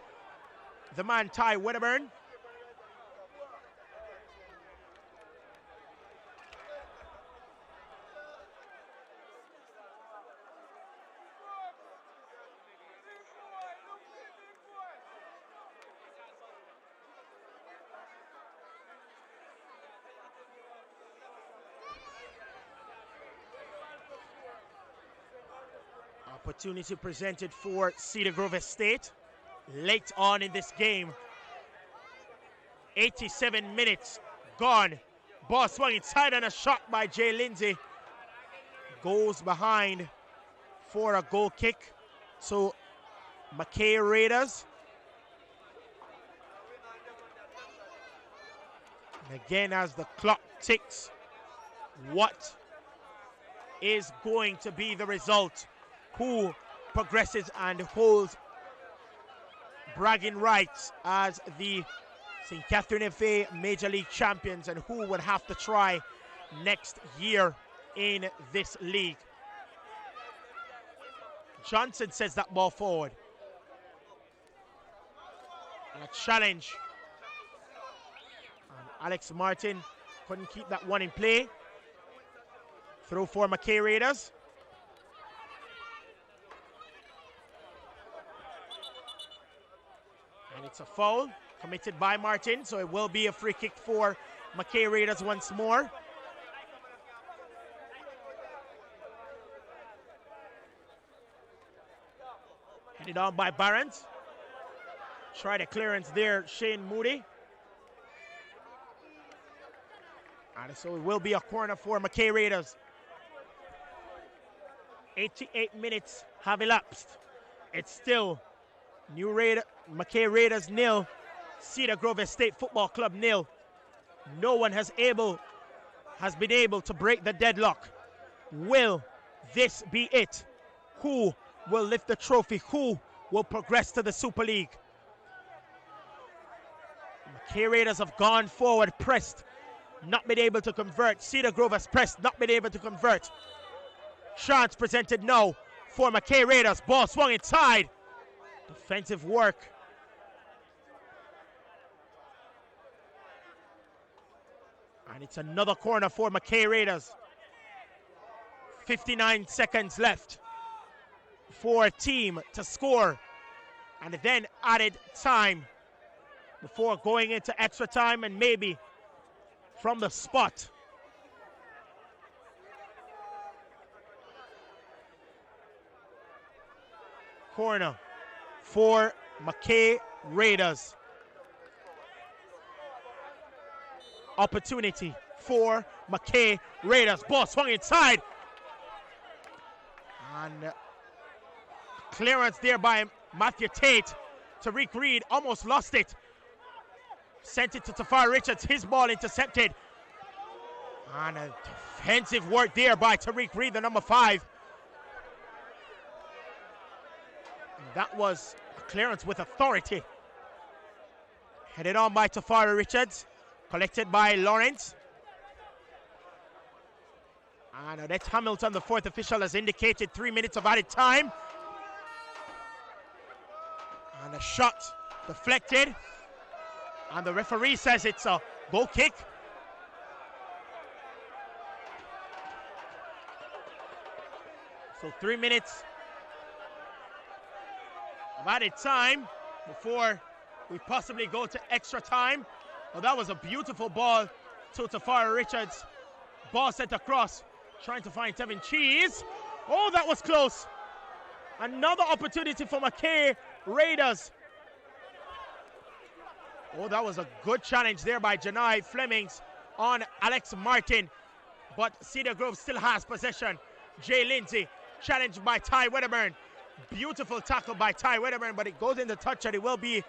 the man Ty Wedderburn. Opportunity presented for Cedar Grove Estate late on in this game. 87 minutes gone. Ball swung inside and a shot by Jay Lindsay. Goes behind for a goal kick. So McKay Raiders. And again, as the clock ticks, what is going to be the result? Who progresses and holds bragging rights as the St. Catherine FA Major League champions, and who would have to try next year in this league? Johnson sends that ball forward. And a challenge. And Alex Martin couldn't keep that one in play. Throw for McKay Raiders. And it's a foul committed by Martin, so it will be a free kick for McKay Raiders once more. Headed on by Barons. Tried a clearance there, Shane Moody. And so it will be a corner for McKay Raiders. 88 minutes have elapsed. It's still McKay Raiders 0, Cedar Grove Estate Football Club 0. No one has been able to break the deadlock. Will this be it? Who will lift the trophy? Who will progress to the Super League? McKay Raiders have gone forward, pressed, not been able to convert. Cedar Grove has pressed, not been able to convert. Chance presented now for McKay Raiders. Ball swung inside. Defensive work. And it's another corner for McKay Raiders. 59 seconds left for a team to score. And then added time before going into extra time, and maybe from the spot. Corner for McKay Raiders. Opportunity for McKay Raiders. Ball swung inside. And clearance there by Matthew Tate. Tariq Reed almost lost it. Sent it to Tafari Richards. His ball intercepted. And a defensive work there by Tariq Reed, the number 5. And that was a clearance with authority. Headed on by Tafari Richards. Collected by Lawrence. And Odette Hamilton, the fourth official, has indicated 3 minutes of added time. And a shot deflected. And the referee says it's a goal kick. So 3 minutes of added time before we possibly go to extra time. Well, that was a beautiful ball to Tafari Richards. Ball sent across, trying to find Tevin Cheese. Oh, that was close. Another opportunity for McKay Raiders. Oh, that was a good challenge there by Janai Flemings on Alex Martin. But Cedar Grove still has possession. Jay Lindsay, challenged by Ty Wedderburn. Beautiful tackle by Ty Wedderburn, but it goes in the touch and it will be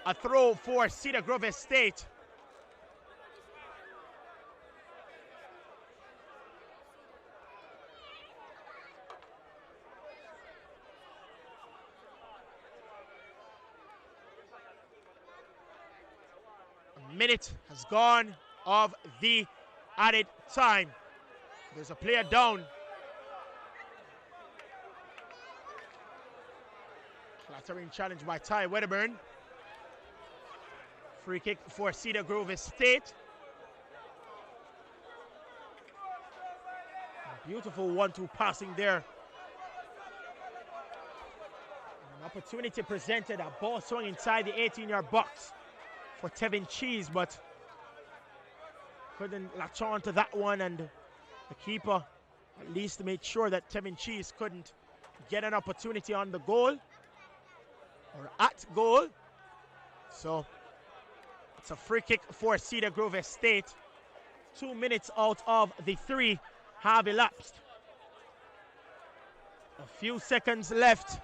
a throw for Cedar Grove Estate. A minute has gone of the added time. There's a player down. Clattering challenge by Ty Wedderburn. Free kick for Cedar Grove Estate. Beautiful 1-2 passing there. An opportunity presented, a ball swung inside the 18-yard box for Tevin Cheese, but couldn't latch on to that one, and the keeper at least made sure that Tevin Cheese couldn't get an opportunity on the goal or at goal. So it's a free kick for Cedar Grove Estate. 2 minutes out of the 3 have elapsed. A few seconds left.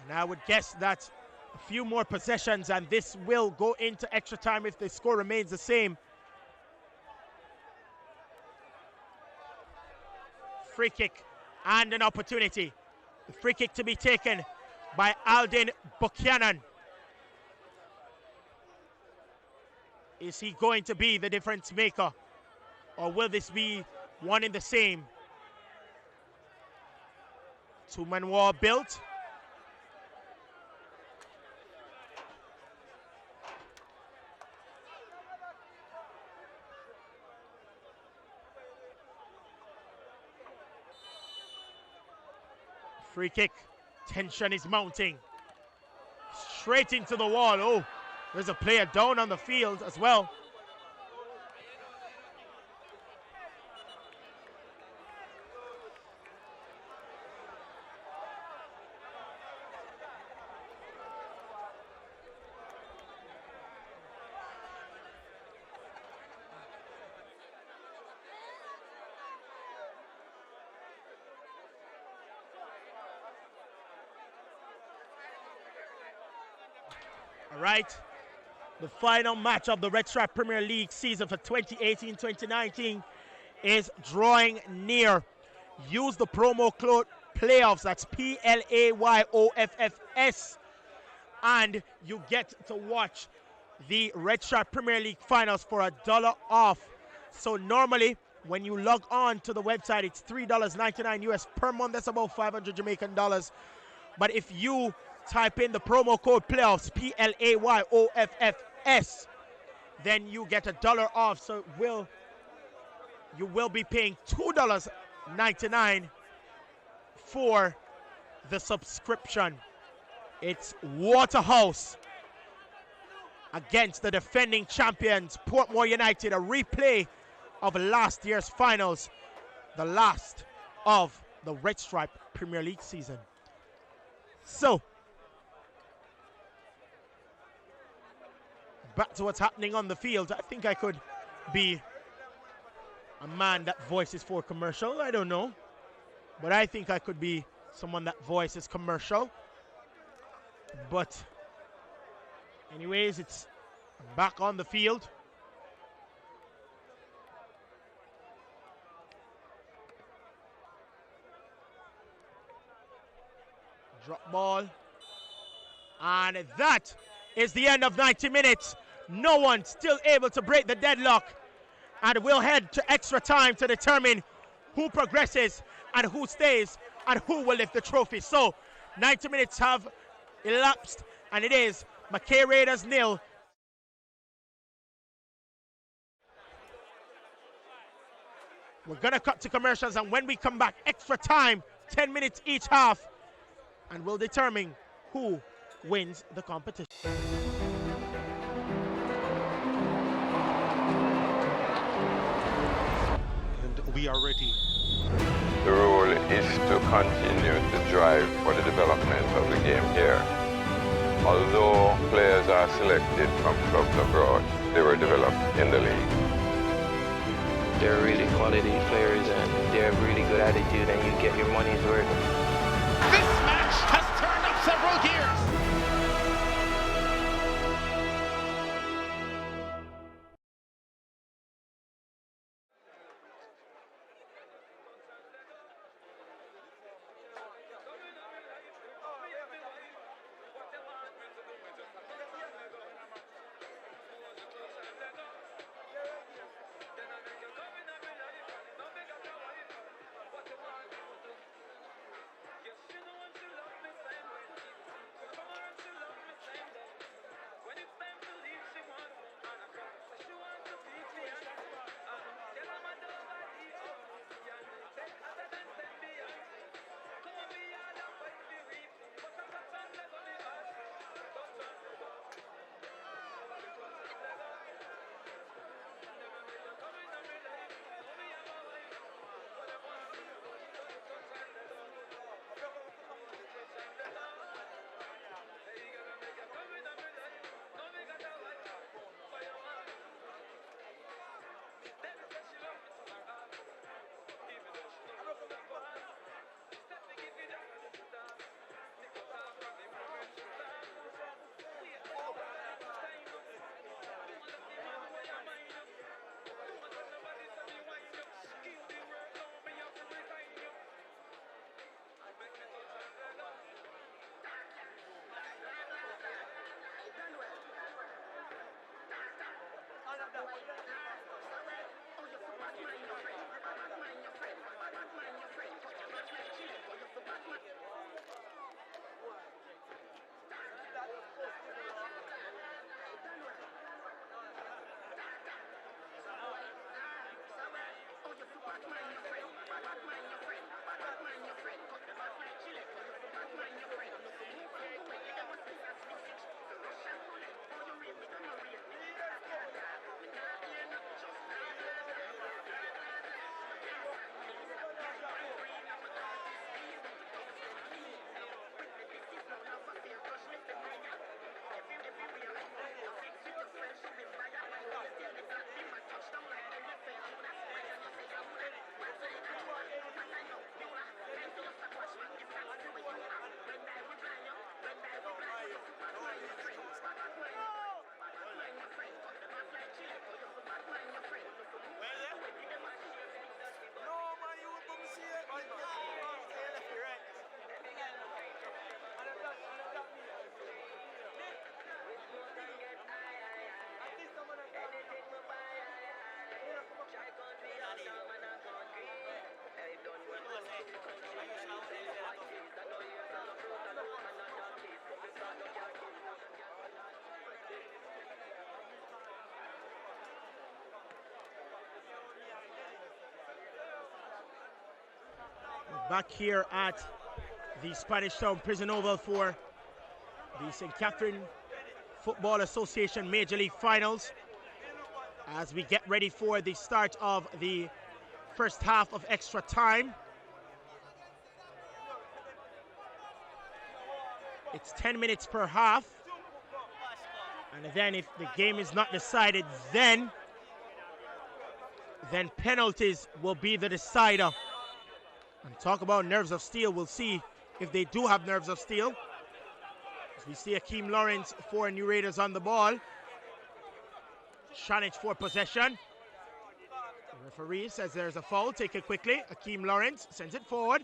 And I would guess that a few more possessions and this will go into extra time if the score remains the same. Free kick and an opportunity. The free kick to be taken by Alden Buchanan. Is he going to be the difference maker, or will this be one in the same? Two-man wall built. Free kick. Tension is mounting. Straight into the wall. Oh, there's a player down on the field as well. All right, the final match of the Red Stripe Premier League season for 2018-2019 is drawing near. Use the promo code PLAYOFFS, that's PLAYOFFS, and you get to watch the Red Stripe Premier League finals for $1 off. So normally, when you log on to the website, it's $3.99 US per month. That's about 500 Jamaican dollars. But if you type in the promo code PLAYOFFS, PLAYOFFS, then you get $1 off. So you will be paying $2.99 for the subscription. It's Waterhouse against the defending champions Portmore United, a replay of last year's finals, the last of the Red Stripe Premier League season. So back to what's happening on the field. I think I could be a man that voices for commercial. I don't know. But I think I could be someone that voices commercial. But anyways, it's back on the field. Drop ball. And that is the end of 90 minutes. No one still able to break the deadlock. And we'll head to extra time to determine who progresses and who stays and who will lift the trophy. So 90 minutes have elapsed, and it is McKay Raiders 0. We're going to cut to commercials, and when we come back, extra time, 10 minutes each half, and we'll determine who wins the competition. And we are ready. The role is to continue to drive for the development of the game here. Although players are selected from clubs abroad, they were developed in the league. They're really quality players and they have really good attitude and you get your money's worth. This match has turned up several gears. Back here at the Spanish Town Prison Oval for the St. Catherine Football Association Major League Finals as we get ready for the start of the first half of extra time. It's 10 minutes per half, and then if the game is not decided, then penalties will be the decider. And talk about nerves of steel, we'll see if they do have nerves of steel. As we see Akeem Lawrence for New Raiders on the ball. Challenge for possession. The referee says there's a foul, take it quickly. Akeem Lawrence sends it forward.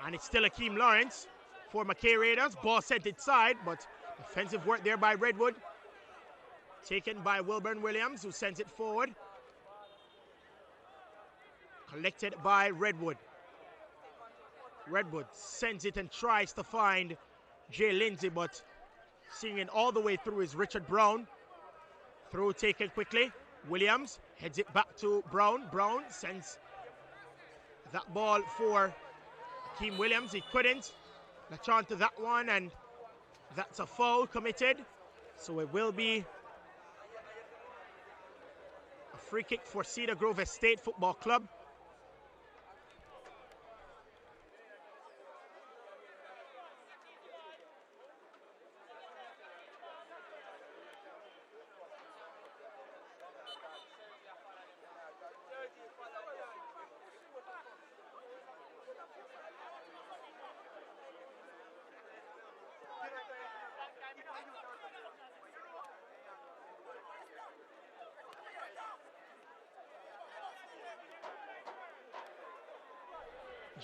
And it's still Akeem Lawrence for McKay Raiders. Ball sent inside, but defensive work there by Redwood. Taken by Wilburn Williams, who sends it forward. Collected by Redwood. Redwood sends it and tries to find Jay Lindsay, but seeing it all the way through is Richard Brown. Through taken quickly. Williams heads it back to Brown. Brown sends that ball for Akeem Williams. He couldn't latch on to that one, and that's a foul committed. So it will be a free kick for Cedar Grove Estate Football Club.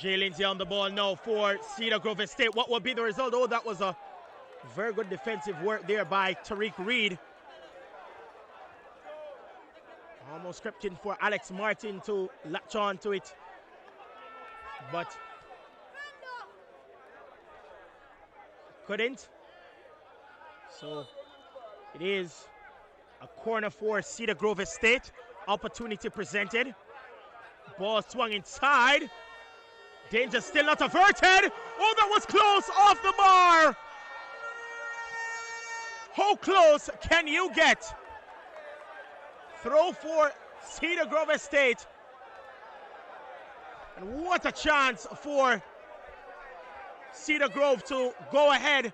Jay Lindsay on the ball now for Cedar Grove Estate. What will be the result? Oh, that was a very good defensive work there by Tariq Reed. Almost crept in for Alex Martin to latch on to it, but couldn't. So it is a corner for Cedar Grove Estate. Opportunity presented. Ball swung inside. Danger still not averted. Oh, that was close, off the bar. How close can you get? Throw for Cedar Grove Estate. And what a chance for Cedar Grove to go ahead